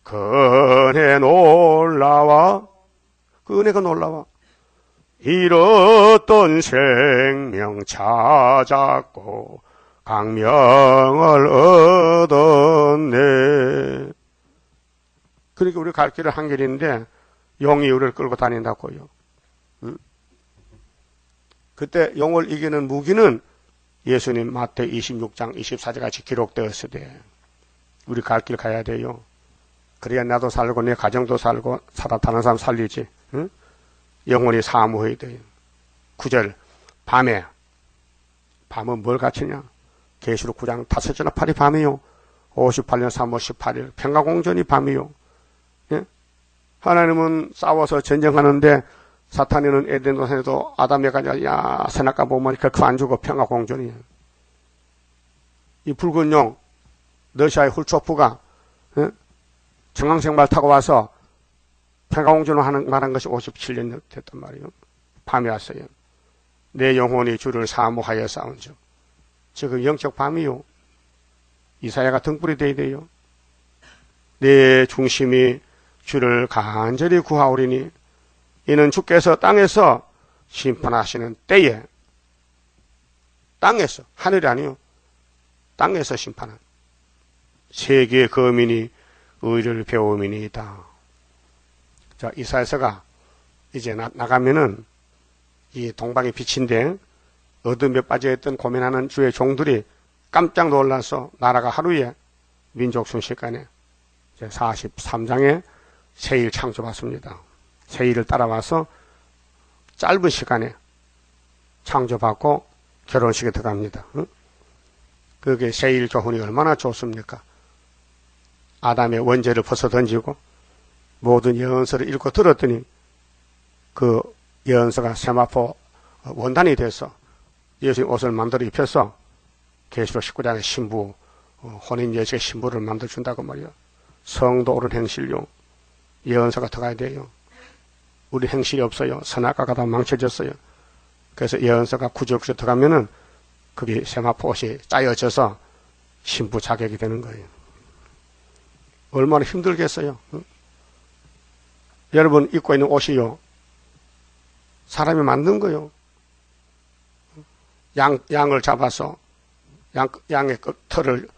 그 은혜 놀라와, 그 은혜가 놀라와 잃었던 생명 찾았고 강명을 얻었네. 그러니까 우리 갈 길은 한 길인데 용이 우리를 끌고 다닌다고요. 그때 용을 이기는 무기는 예수님 마태 26장 24절 같이 기록되었으되 우리 갈 길 가야 돼요. 그래야 나도 살고 내 가정도 살고 다른 사람 살리지. 응? 영원히 사무해야 돼요. 9절 밤에 밤은 뭘 갖추냐? 계시록 9장 5절이나 8이 밤이요. 58년 3월 18일 평화공전이 밤이요. 예? 하나님은 싸워서 전쟁하는데 사탄이는 에덴 동산에도 아담에가 야 선악과 보면 결코 안 죽어. 평화공전이에요. 이 붉은 용 러시아의 훌초프가 예? 정황생발 타고 와서 평화공전을 말한 것이 57년 됐단 말이에요. 밤이 왔어요. 내 영혼이 주를 사모하여 싸운즉. 지금 영적 밤이요. 이사야가 등불이 되어야 돼요. 내 중심이 주를 간절히 구하오리니 이는 주께서 땅에서 심판하시는 때에 땅에서 하늘이 아니요. 땅에서 심판한 세계 거민이 의를 배움이니이다. 자, 이사야서가 이제 나가면은 이 동방의 빛인데 어둠에 빠져있던 고민하는 주의 종들이 깜짝 놀라서 나라가 하루에 민족 순식간에 43장에 세일 창조받습니다. 세일을 따라와서 짧은 시간에 창조받고 결혼식에 들어갑니다. 그게 세일 교훈이 얼마나 좋습니까? 아담의 원죄를 벗어던지고 모든 예언서를 읽고 들었더니 그 예언서가 세마포 원단이 돼서 예수님 옷을 만들어 입혀서 계시록 19장의 신부, 혼인 예식의 신부를 만들어준다고 말이요. 성도 옳은 행실용 예언서가 들어가야 돼요. 우리 행실이 없어요. 선악과가 다 망쳐졌어요. 그래서 예언서가 구절구절 들어가면은 그게 세마포 옷이 짜여져서 신부 자격이 되는 거예요. 얼마나 힘들겠어요. 응? 여러분 입고 있는 옷이요. 사람이 만든 거요. 양을 잡아서 양의 털을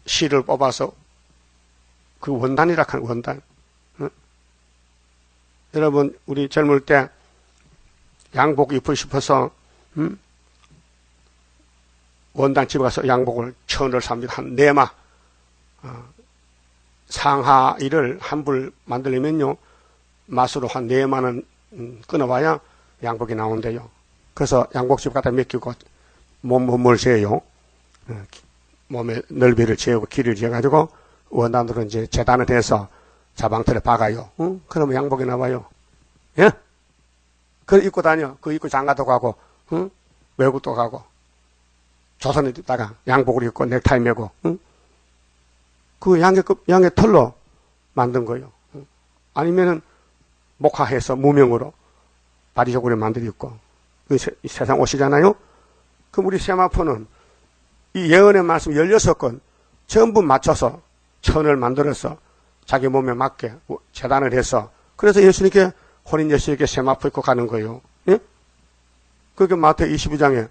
실을 뽑아서 그 원단이라 하는 원단. 응? 여러분 우리 젊을 때 양복 입고 싶어서 원단 집에 가서 양복을 천을 삽니다. 한 4마. 상하의를 한 불 만들려면요. 맛으로 한 4만원 끊어봐야 양복이 나온대요. 그래서 양복집 갖다 맡기고 몸을 재요. 몸의 넓이를 재고 길이를 재가지고 원단으로 이제 재단을 해서 자방틀에 박아요. 응? 그러면 양복이 나와요. 예? 그걸 입고 다녀. 그거 입고 장가도 가고, 응? 외국도 가고. 조선에 있다가 양복을 입고 넥타이 메고, 응? 그 양의 털로 만든 거예요. 응? 아니면은 목화해서 무명으로 바리저고리 만들어 입고. 그 세상 옷이잖아요? 그럼 우리 세마포는 이 예언의 말씀 16건 전부 맞춰서 천을 만들어서 자기 몸에 맞게 재단을 해서 그래서 예수님께 혼인 예수님께 세마포 입고 가는 거예요. 예? 그게 마태복음 22장에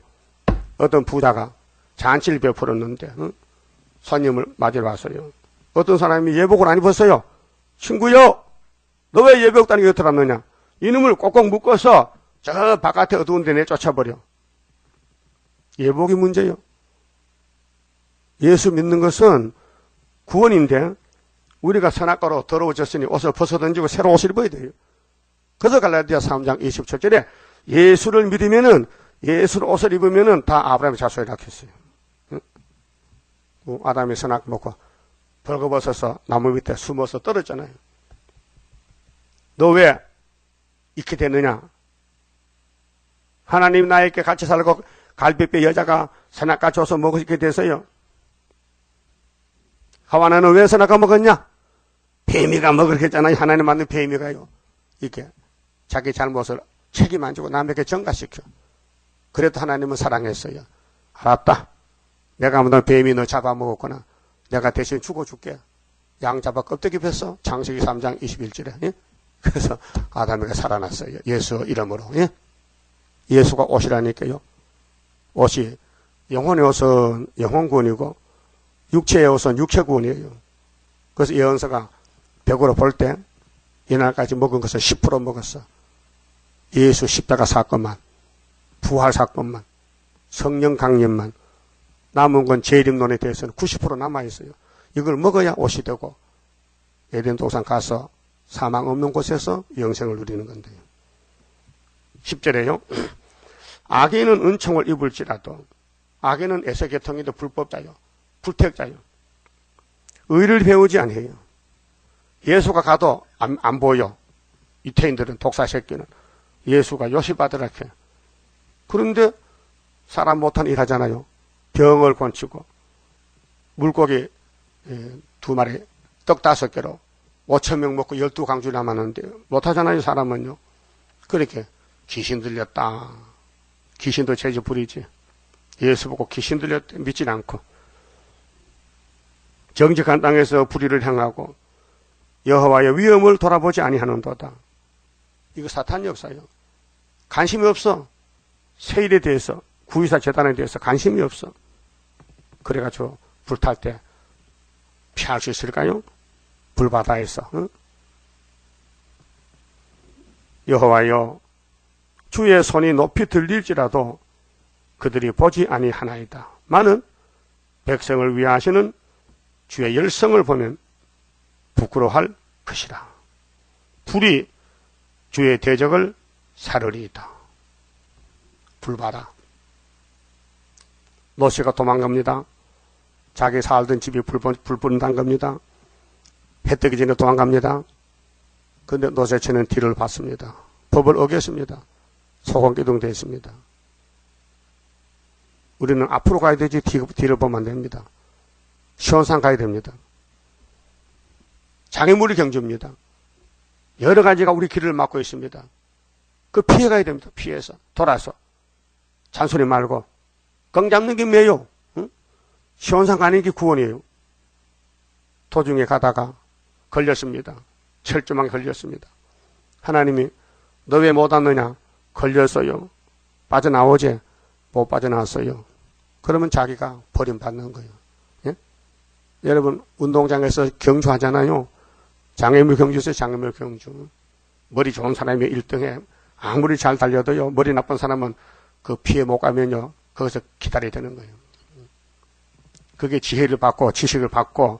어떤 부자가 잔치를 베풀었는데 손님을 맞으러 왔어요. 어떤 사람이 예복을 안 입었어요. 친구요, 너 왜 예복 다니게 곁을 왔느냐? 이놈을 꼭꼭 묶어서 저 바깥에 어두운 데 내쫓아버려. 예복이 문제요. 예수 믿는 것은 구원인데 우리가 선악과로 더러워졌으니 옷을 벗어던지고 새로운 옷을 입어야 돼요. 그래서 갈라디아 3장 27절에 예수를 믿으면은 예수를 옷을 입으면은 다 아브라함의 자손이라 했어요. 아담이 선악 먹고 벌거벗어서 나무 밑에 숨어서 떨었잖아요. 너 왜 이렇게 됐느냐? 하나님 나에게 같이 살고 갈비뼈 여자가 선악과 줘서 먹게 돼서요. 하와나는 왜 선악과 먹었냐? 뱀이가 먹으게 했잖아요. 하나님 만든 뱀이가요. 이렇게 자기 잘못을 책임 안 지고 남에게 전가시켜. 그래도 하나님은 사랑했어요. 알았다. 내가 한번 뱀이 너 잡아먹었구나. 내가 대신 죽어줄게. 양 잡아 껍데기 뺐어. 창세기 3장 21절에. 예? 그래서 아담이가 살아났어요. 예수 이름으로. 예? 예수가 옷이라니까요. 옷이 영혼의 옷은 영혼구원이고 육체의 옷은 육체구원이에요. 그래서 예언서가 100으로 볼 때 이날까지 먹은 것은 10% 먹었어. 예수 십자가 사건만, 부활 사건만, 성령 강림만 남은 건 재림론에 대해서는 90% 남아있어요. 이걸 먹어야 옷이 되고 에덴 동산 가서 사망 없는 곳에서 영생을 누리는 건데요. 10절에요. 악인은 은총을 입을지라도 악인은 에세계통이도 불법자요. 불택자요. 의를 배우지 아니해요. 예수가 가도 안 보여. 유태인들은 독사 새끼는 예수가 요시받으라 해. 그런데 사람 못한 일 하잖아요. 병을 고치고 물고기 2마리 떡 5개로 5,000명 먹고 12강주 남았는데 못하잖아요. 사람은요. 그렇게 귀신 들렸다. 귀신도 죄지 부리지. 예수 보고 귀신 들렸대 믿질 않고 정직한 땅에서 불의를 행하고 여호와의 위엄을 돌아보지 아니하는도다. 이거 사탄 역사예요. 관심이 없어. 세일에 대해서 구의사 재단에 대해서 관심이 없어. 그래가지고 불탈 때 피할 수 있을까요? 불바다에서. 응? 여호와여 주의 손이 높이 들릴지라도 그들이 보지 아니하나이다. 많은 백성을 위하시는 주의 열성을 보면 부끄러워할 것이라. 불이 주의 대적을 사르리이다. 불바다. 노새가 도망갑니다. 자기 살던 집이 불 붙는다는 겁니다. 해 뜨기 전에 도망갑니다. 그런데 노새처는 뒤를 봤습니다. 법을 어겼습니다. 소금기둥됐습니다. 우리는 앞으로 가야 되지 뒤를 보면 안 됩니다. 시온산 가야 됩니다. 장애물이 경주입니다. 여러 가지가 우리 길을 막고 있습니다. 그 피해가야 됩니다. 피해서 돌아서 잔소리 말고 羹 잡는 게 뭐예요? 응? 시온산 가는 게 구원이에요. 도중에 가다가 걸렸습니다. 철조망에 걸렸습니다. 하나님이 너 왜 못 왔느냐? 걸렸어요. 빠져나오지? 못 빠져나왔어요. 그러면 자기가 버림받는 거예요. 예? 여러분 운동장에서 경주하잖아요. 장애물 경주에서 장애물 경주. 머리 좋은 사람이 1등에 아무리 잘 달려도요. 머리 나쁜 사람은 그 피해 못 가면요. 거기서 기다려야 되는 거예요. 그게 지혜를 받고 지식을 받고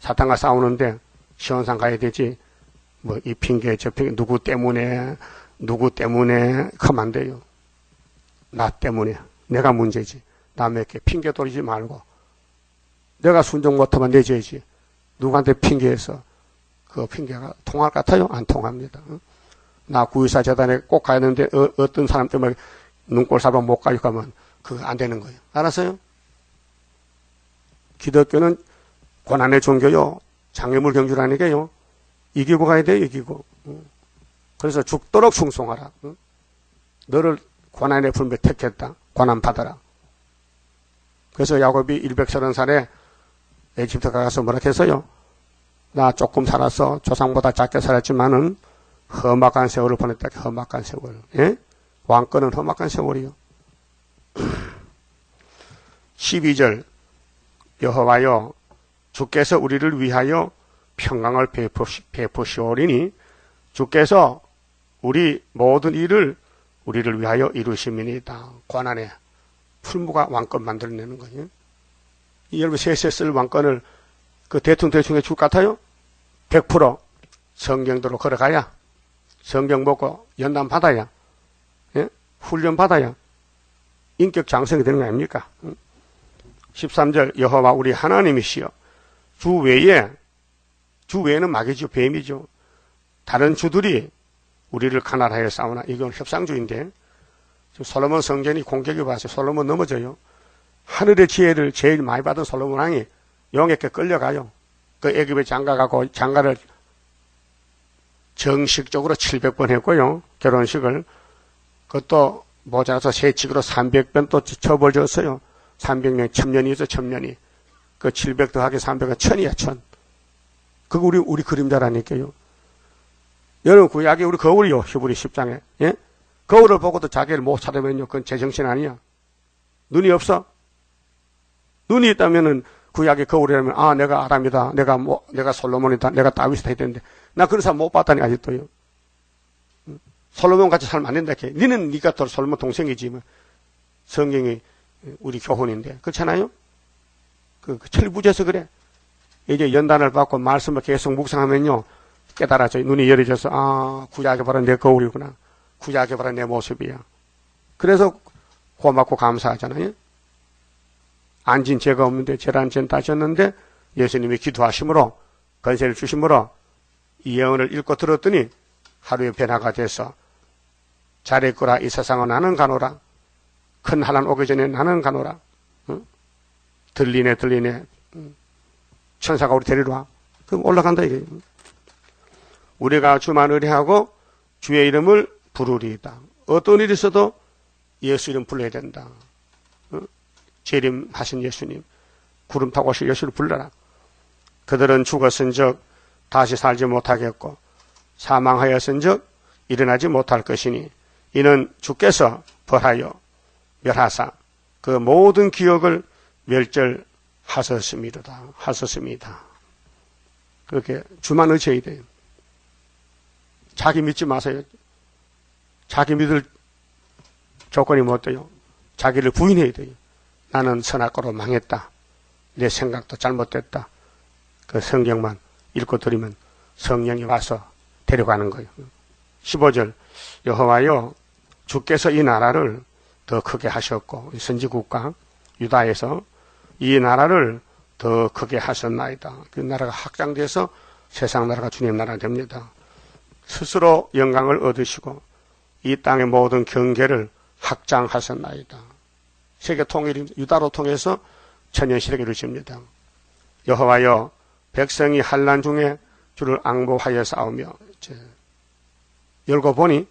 사탄과 싸우는데 시온산 가야 되지. 뭐 이 핑계 저 핑계 누구 때문에 하면 안 돼요. 나 때문에 내가 문제지. 남에게 핑계 돌리지 말고 내가 순종 못하면 내 죄지. 누구한테 핑계해서 그 핑계가 통할 것 같아요? 안 통합니다. 나 구의사 재단에 꼭 가야 되는데 어떤 사람 때문에 눈꼴 사러 못 가요 가면 그거 안 되는 거예요. 알았어요? 기독교는 고난의 종교요. 장애물 경주라니까요. 이기고 가야 돼요. 이기고. 그래서 죽도록 충성하라. 너를 고난의 불매 택했다. 고난 받아라. 그래서 야곱이 130살에 에집트 가서 뭐라 했어요? 나 조금 살았어. 조상보다 작게 살았지만은 험악한 세월을 보냈다. 험악한 세월. 예? 왕권은 험악한 세월이요. 12절 여호와여 주께서 우리를 위하여 평강을 베푸시오리니 주께서 우리 모든 일을 우리를 위하여 이루심이니이다. 고난의 풀무가 왕권 만들어내는 거예요. 여러분 세세 쓸 왕권을 그 대충에 줄 것 같아요? 100% 성경대로 걸어가야 성경 보고 연단 받아야 예? 훈련 받아야 인격 장성이 되는 거 아닙니까? 13절 여호와 우리 하나님이시여 주 외에는 마귀죠. 뱀이죠. 다른 주들이 우리를 가난하여 싸우나 이건 협상주의인데 솔로몬 성전이 공격이 와서 솔로몬 넘어져요. 하늘의 지혜를 제일 많이 받은 솔로몬 왕이 용에게 끌려가요. 그 애굽에 장가가고 장가를 정식적으로 700번 했고요. 결혼식을. 그것도 모자라서 세칙으로 300번 또 처벌 줬어요. 300년, 1000년이죠. 1000년이. 그 700 더하기 300은 1000이야. 1000. 그거 우리 그림자라니까요. 여러분 구약이 우리 거울이요. 히브리 10장에. 예? 거울을 보고도 자기를 못 찾으면요. 그건 제정신 아니야. 눈이 없어? 눈이 있다면은 구약의 거울이라면 아 내가 아담이다. 내가 솔로몬이다. 내가 다윗이다 해야 되는데 나 그런 사람 못 봤다니 아직도요. 솔로몬 같이 살면 안 된다. 니는 니가 더 솔로몬 동생이지 뭐. 성경이 우리 교훈인데 그렇잖아요. 그 철부지에서 그래. 이제 연단을 받고 말씀을 계속 묵상하면요, 깨달아져요. 눈이 열어져서, 아, 구약이 바로 내 거울이구나. 구약이 바로 내 모습이야. 그래서 고맙고 감사하잖아요. 안진 죄가 없는데 죄란 죄는 따졌는데 예수님이 기도하심으로 건세를 주심으로 이 예언을 읽고 들었더니 하루의 변화가 돼서 잘했거라 이 세상은 나는 가노라. 큰 한란 오기 전에 나는 가노라. 들리네. 천사가 우리 데리러 와. 그럼 올라간다 이게. 우리가 주만 의뢰하고 주의 이름을 부르리이다. 어떤 일이 있어도 예수 이름 불러야 된다. 재림하신 예수님, 구름 타고 오실 예수를 불러라. 그들은 죽었은즉 다시 살지 못하겠고 사망하였은즉 일어나지 못할 것이니 이는 주께서 벌하여 멸하사 그 모든 기억을 멸절하셨습니다. 그렇게 주만 의지해야 돼요. 자기 믿지 마세요. 자기 믿을 조건이 못 돼요. 자기를 부인해야 돼요. 나는 선악과로 망했다. 내 생각도 잘못됐다. 그 성경만 읽고 들으면 성령이 와서 데려가는 거예요. 15절 여호와여 주께서 이 나라를 더 크게 하셨고 선지국가 유다에서 이 나라를 더 크게 하셨나이다. 그 나라가 확장돼서 세상 나라가 주님 나라 됩니다. 스스로 영광을 얻으시고 이 땅의 모든 경계를 확장하셨나이다. 세계 통일이 유다로 통해서 천년시대를 이루십니다. 여호와여 백성이 환난 중에 주를 앙보하여 싸우며 열고 보니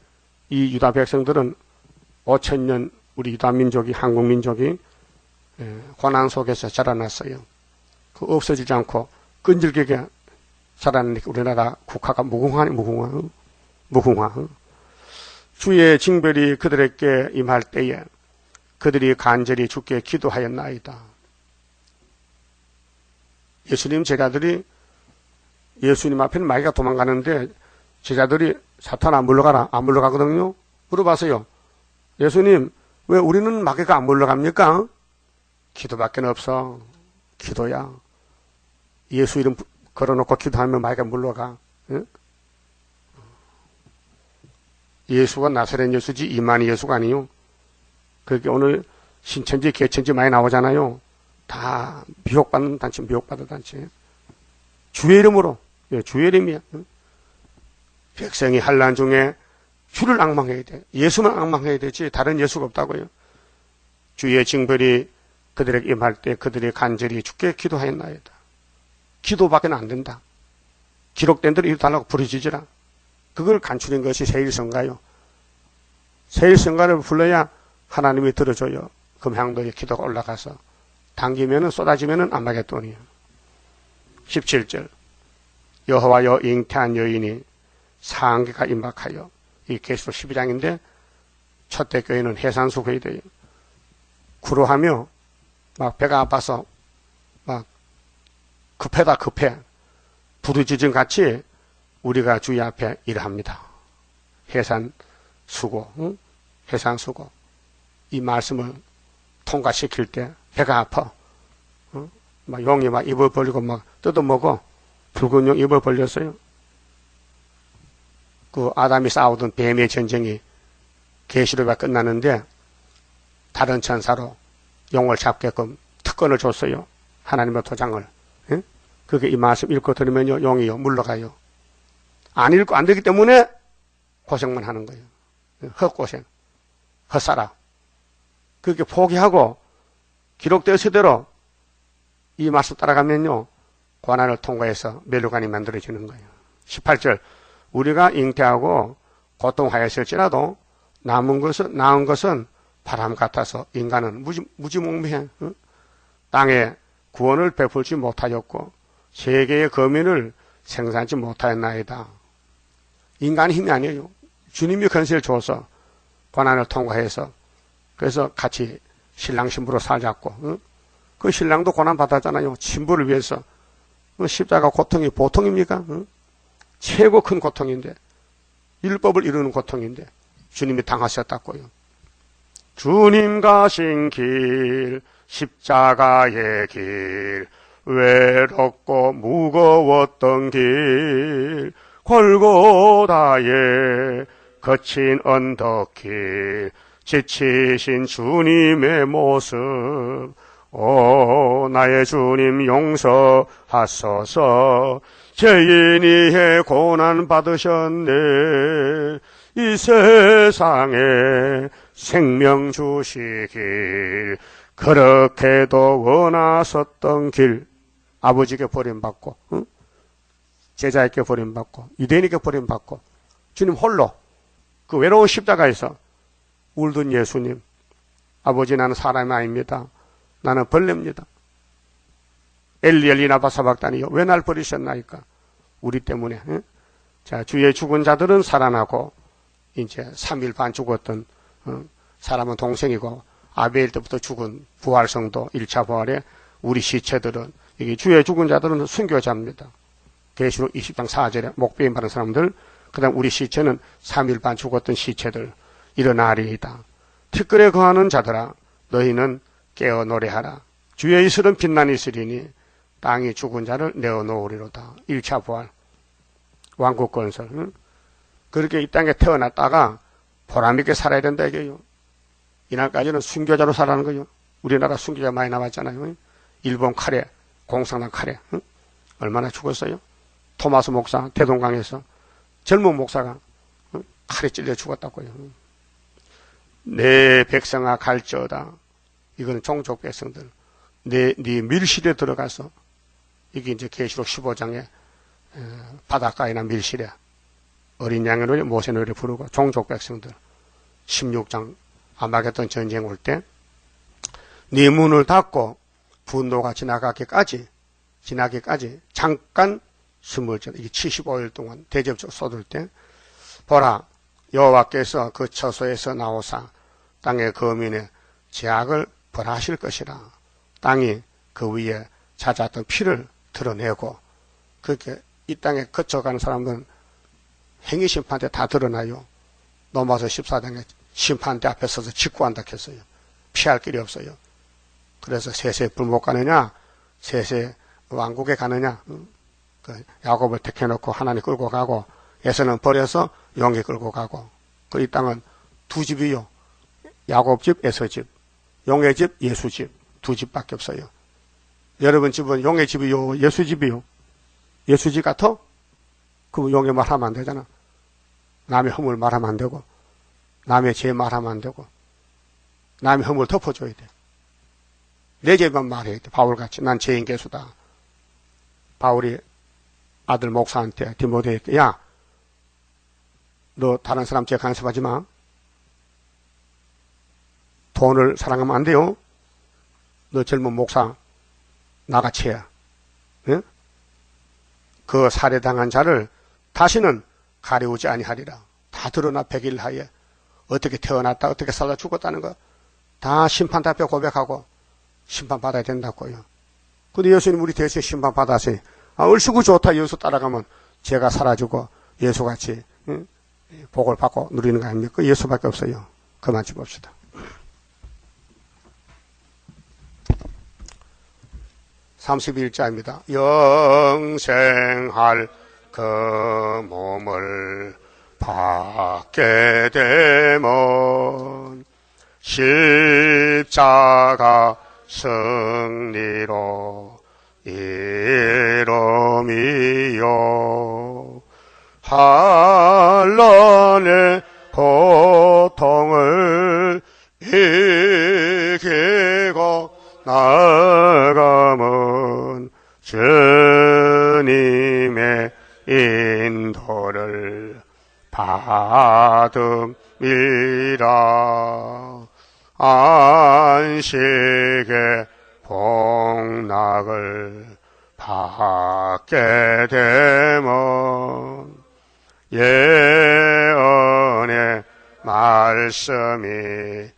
이 유다 백성들은 5천년 우리 유다 민족이 한국 민족이 고난 속에서 자라났어요. 그 없어지지 않고 끈질기게 자라나니까 우리나라 국가가 무궁화. 주의 징벌이 그들에게 임할 때에 그들이 간절히 주께 기도하였나이다. 예수님 제자들이 예수님 앞에는 마귀가 도망가는데 제자들이 사탄아 물러가라. 안 물러가거든요. 물어봤어요. 예수님 왜 우리는 마귀가 안 물러갑니까? 기도밖에 없어. 기도야. 예수 이름 걸어놓고 기도하면 마귀가 물러가. 응? 예수가 나사렛 예수지 이만희 예수가 아니요. 그렇게 오늘 신천지 개천지 많이 나오잖아요. 다 미혹받는 단체, 미혹받은 단체. 주의 이름으로, 주의 이름이야. 백성이 환난 중에 주를 앙망해야 돼. 예수만 앙망해야 되지 다른 예수가 없다고요. 주의 징벌이 그들에게 임할 때 그들이 간절히 주께 기도하였나이다. 기도밖에는 안 된다. 기록된 대로 이루달라고 부르짖으라. 그걸 간추린 것이 세일성가요. 세일성가를 불러야 하나님이 들어줘요. 금향도에 기도가 올라가서 당기면은 쏟아지면은 안마겟돈이에요. 17절 여호와여 잉태한 여인이 상계가 임박하여 이 계시록 12장인데 첫대 교회는 해산수교회 돼요. 구로하며 막 배가 아파서 막 급해 부르짖음 같이 우리가 주의 앞에 일합니다. 해산수고 응? 해산수고 이 말씀을 통과시킬 때 배가 아파. 막 용이 막 입을 벌리고 막 뜯어먹어. 붉은 용 입을 벌렸어요. 그 아담이 싸우던 뱀의 전쟁이 계시록이 끝나는데 다른 천사로 용을 잡게끔 특권을 줬어요. 하나님의 도장을. 예? 그게 이 말씀 읽고 들으면요 용이요 물러가요. 안 읽고 안 되기 때문에 고생만 하는 거예요. 헛고생, 헛살아. 그렇게 포기하고 기록되었을 이 말씀 따라가면요 고난을 통과해서 멸류관이 만들어지는 거예요. 18절 우리가 잉태하고 고통하였을지라도 나은 것은 바람 같아서 인간은 무지몽매해. 땅에 구원을 베풀지 못하였고 세계의 거민을 생산하지 못하였나이다. 인간의 힘이 아니에요. 주님이 건세를 줘서 고난을 통과해서 그래서 같이 신랑 신부로 살자고. 그 신랑도 고난 받았잖아요. 신부를 위해서. 십자가 고통이 보통입니까? 최고 큰 고통인데 율법을 이루는 고통인데 주님이 당하셨다고요. 주님 가신 길 십자가의 길 외롭고 무거웠던 길 골고다의 거친 언덕길 지치신 주님의 모습 오 나의 주님 용서하소서 죄인이해 고난 받으셨네 이 세상에 생명 주시길 그렇게도 원하셨던 길 아버지께 버림받고 응? 제자에게 버림받고 유대인에게 버림받고 주님 홀로 그 외로운 십자가에서 울던 예수님 아버지 나는 사람이 아닙니다. 나는 벌레입니다. 엘리 나바 사박다니요 왜 날 버리셨나이까 우리 때문에 응? 자 주의 죽은 자들은 살아나고 이제 3일 반 죽었던 사람은 동생이고 아벨 때부터 죽은 부활성도 1차 부활에 우리 시체들은 이게 주의 죽은 자들은 순교자입니다. 계시록 20장 4절에 목배임 받은 사람들 그 다음 우리 시체는 3일 반 죽었던 시체들 일어나리이다. 티끌에 거하는 자들아 너희는 깨어 노래하라. 주의 이슬은 빛나니 있으리니 땅이 죽은 자를 내어놓으리로다. 1차 부활 왕국건설 응? 그렇게 이 땅에 태어났다가 보람있게 살아야 된다 이게요. 이날까지는 순교자로 살아가는 거요. 우리나라 순교자 많이 남았잖아요. 일본 카레, 공산당 카레 응? 얼마나 죽었어요. 토마스 목사 대동강에서 젊은 목사가 응? 칼에 찔려 죽었다고요. 내 백성아 갈지어다. 이거는 종족 백성들. 네 밀실에 들어가서 이게 이제 계시록 15장에 바닷가이나 밀실에 어린 양의 노래, 모세 노래 부르고 종족 백성들 16장 아마겟돈 전쟁 올 때 네 문을 닫고 분노가 지나기까지 잠깐 숨을 줘. 이게 75일 동안 대접적 쏟을 때 보라 여호와께서 그 처소에서 나오사 땅의 거민의 죄악을 벌하실 것이라. 땅이 그 위에 잦았던 피를 드러내고 그렇게 이 땅에 거쳐가는 사람들은 행위심판대 다 드러나요. 로마서 14장에 심판대 앞에 서서 직구한다 했어요. 피할 길이 없어요. 그래서 셋에 불못 가느냐 셋에 왕국에 가느냐 그 야곱을 택해놓고 하나님 끌고 가고 에서는 버려서 용이 끌고 가고 그 이 땅은 두 집이요. 야곱 집, 에서 집, 용의 집, 예수 집 두 집밖에 없어요. 여러분 집은 용의 집이요, 예수 집이요. 예수 집 같아? 그럼 용의 말하면 안 되잖아. 남의 허물 말하면 안 되고 남의 죄 말하면 안 되고 남의 허물 덮어줘야 돼. 내 죄만 말해야 돼. 바울같이 난 죄인 개수다. 바울이 아들 목사한테 디모데에게 야 너 다른 사람 죄 간섭하지 마. 돈을 사랑하면 안 돼요. 너 젊은 목사 나같이야. 예? 그 살해당한 자를 다시는 가려우지 아니하리라. 다 드러나 100일 하에 어떻게 태어났다 어떻게 살다 죽었다는 거 다 심판대 앞에 고백하고 심판받아야 된다고요. 근데 예수님 우리 대신 심판받아서 얼씨구 좋다 예수 따라가면 죄가 사라지고 예수같이 응? 복을 받고 누리는 거 아닙니까? 그 예수밖에 없어요. 그만 줍읍시다. (31자입니다) 영생할 그 몸을 받게 되면 십자가 승리로 이름이요 한란의 고통을 이기고 나가면 주님의 인도를 받음이라. 안식의 복락을 받게 되면 예언의 말씀이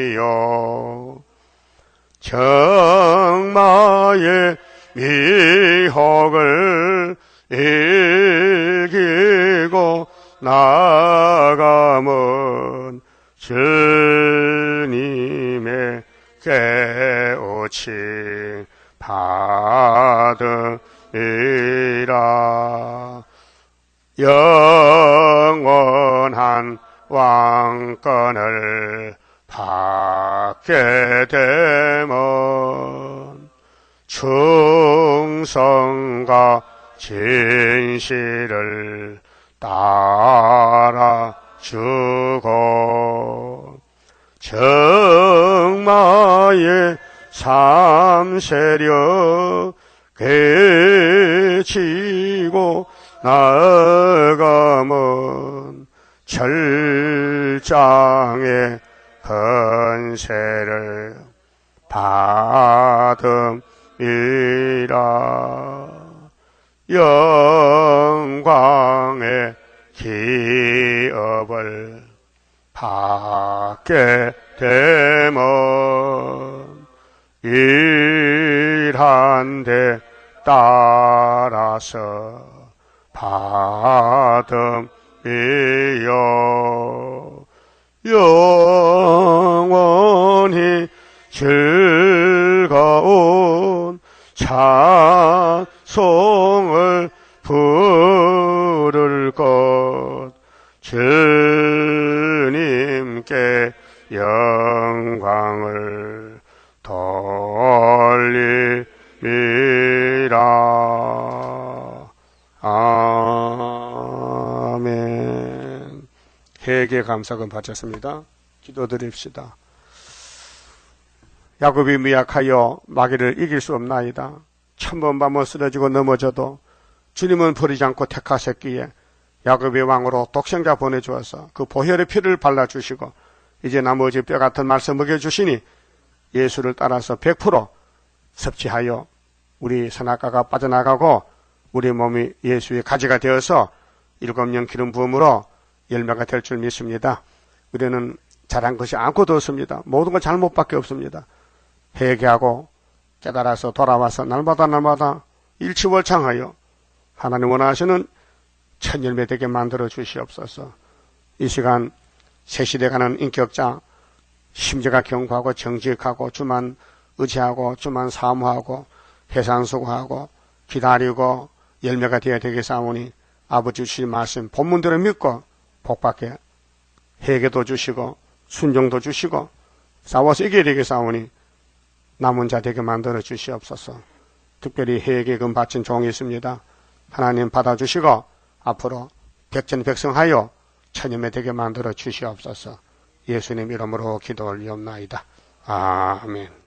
이름이요 정마의 미혹을 이기고 나가면 주님의 깨우침을 영원한 왕권을 받게 되면 충성과 진실을 따라주고 정마의 삼세력에 지고 나아가면 절장의 권세를 받음이라. 영광의 기업을 받게 되면 일한 데 따라서 받음이요. 영원히 즐거운 찬송을 부를 것, 주님께 영광을 돌리리라. 아멘. 회개 감사금 바쳤습니다. 기도드립시다. 야곱이 미약하여 마귀를 이길 수 없나이다. 천번 밤을 쓰러지고 넘어져도 주님은 버리지 않고 택하셨기에 야곱의 왕으로 독생자 보내주어서 그 보혈의 피를 발라주시고 이제 나머지 뼈같은 말씀 먹여주시니 예수를 따라서 100% 섭취하여 우리 선악과가 빠져나가고 우리 몸이 예수의 가지가 되어서 7년 기름 부음으로 열매가 될 줄 믿습니다. 우리는 잘한 것이 아무것도 없습니다. 모든 건 잘못밖에 없습니다. 회개하고 깨달아서 돌아와서 날마다 일치월창하여 하나님 원하시는 첫 열매 되게 만들어 주시옵소서. 이 시간 새 시대 가는 인격자, 심지가 견고하고 정직하고 주만 의지하고 주만 사모하고 해산수고하고 기다리고 열매가 되어야 되겠사오니 아버지 주신 말씀 본문대로 믿고 복받게 회개도 주시고 순종도 주시고 싸워서 이겨야 되겠사오니 남은 자 되게 만들어 주시옵소서. 특별히 회개금 바친 종이 있습니다. 하나님 받아주시고 앞으로 백전백승하여 천임에 되게 만들어 주시옵소서. 예수님 이름으로 기도 올리옵나이다. 아멘.